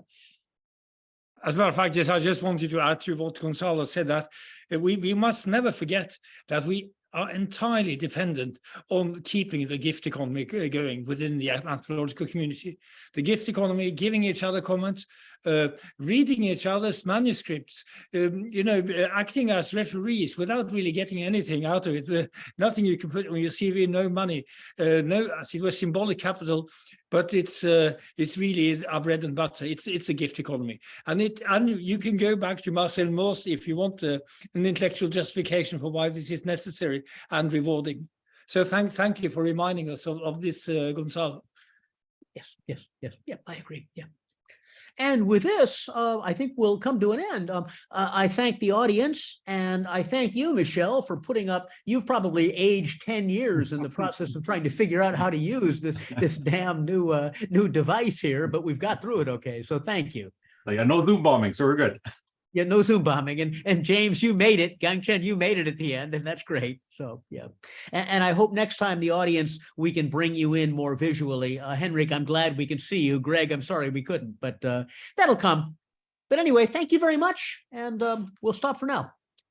As a matter of fact, yes, I just wanted to add to what Gonzalo said, that we must never forget that we are entirely dependent on keeping the gift economy going within the anthropological community. The gift economy, giving each other comments, reading each other's manuscripts, acting as referees without really getting anything out of it. Nothing you can put on your CV, no money, no, as it was symbolic capital, but it's really our bread and butter. It's a gift economy, and you can go back to Marcel Mauss if you want an intellectual justification for why this is necessary and rewarding. So thank you for reminding us of this, Gonzalo. Yes, I agree. Yeah. And with this, I think we'll come to an end. I thank the audience, and I thank you, Michelle, for putting up. You've probably aged 10 years in the process of trying to figure out how to use this damn new device here, but we've got through it okay. So thank you. Yeah, no Zoom bombing, so we're good. Yeah, no Zoom bombing. And James, you made it. Gangchen, you made it at the end, and that's great. So yeah. And I hope next time the audience, we can bring you in more visually. Henrik, I'm glad we can see you. Greg, I'm sorry we couldn't, but that'll come. But anyway, thank you very much. And we'll stop for now.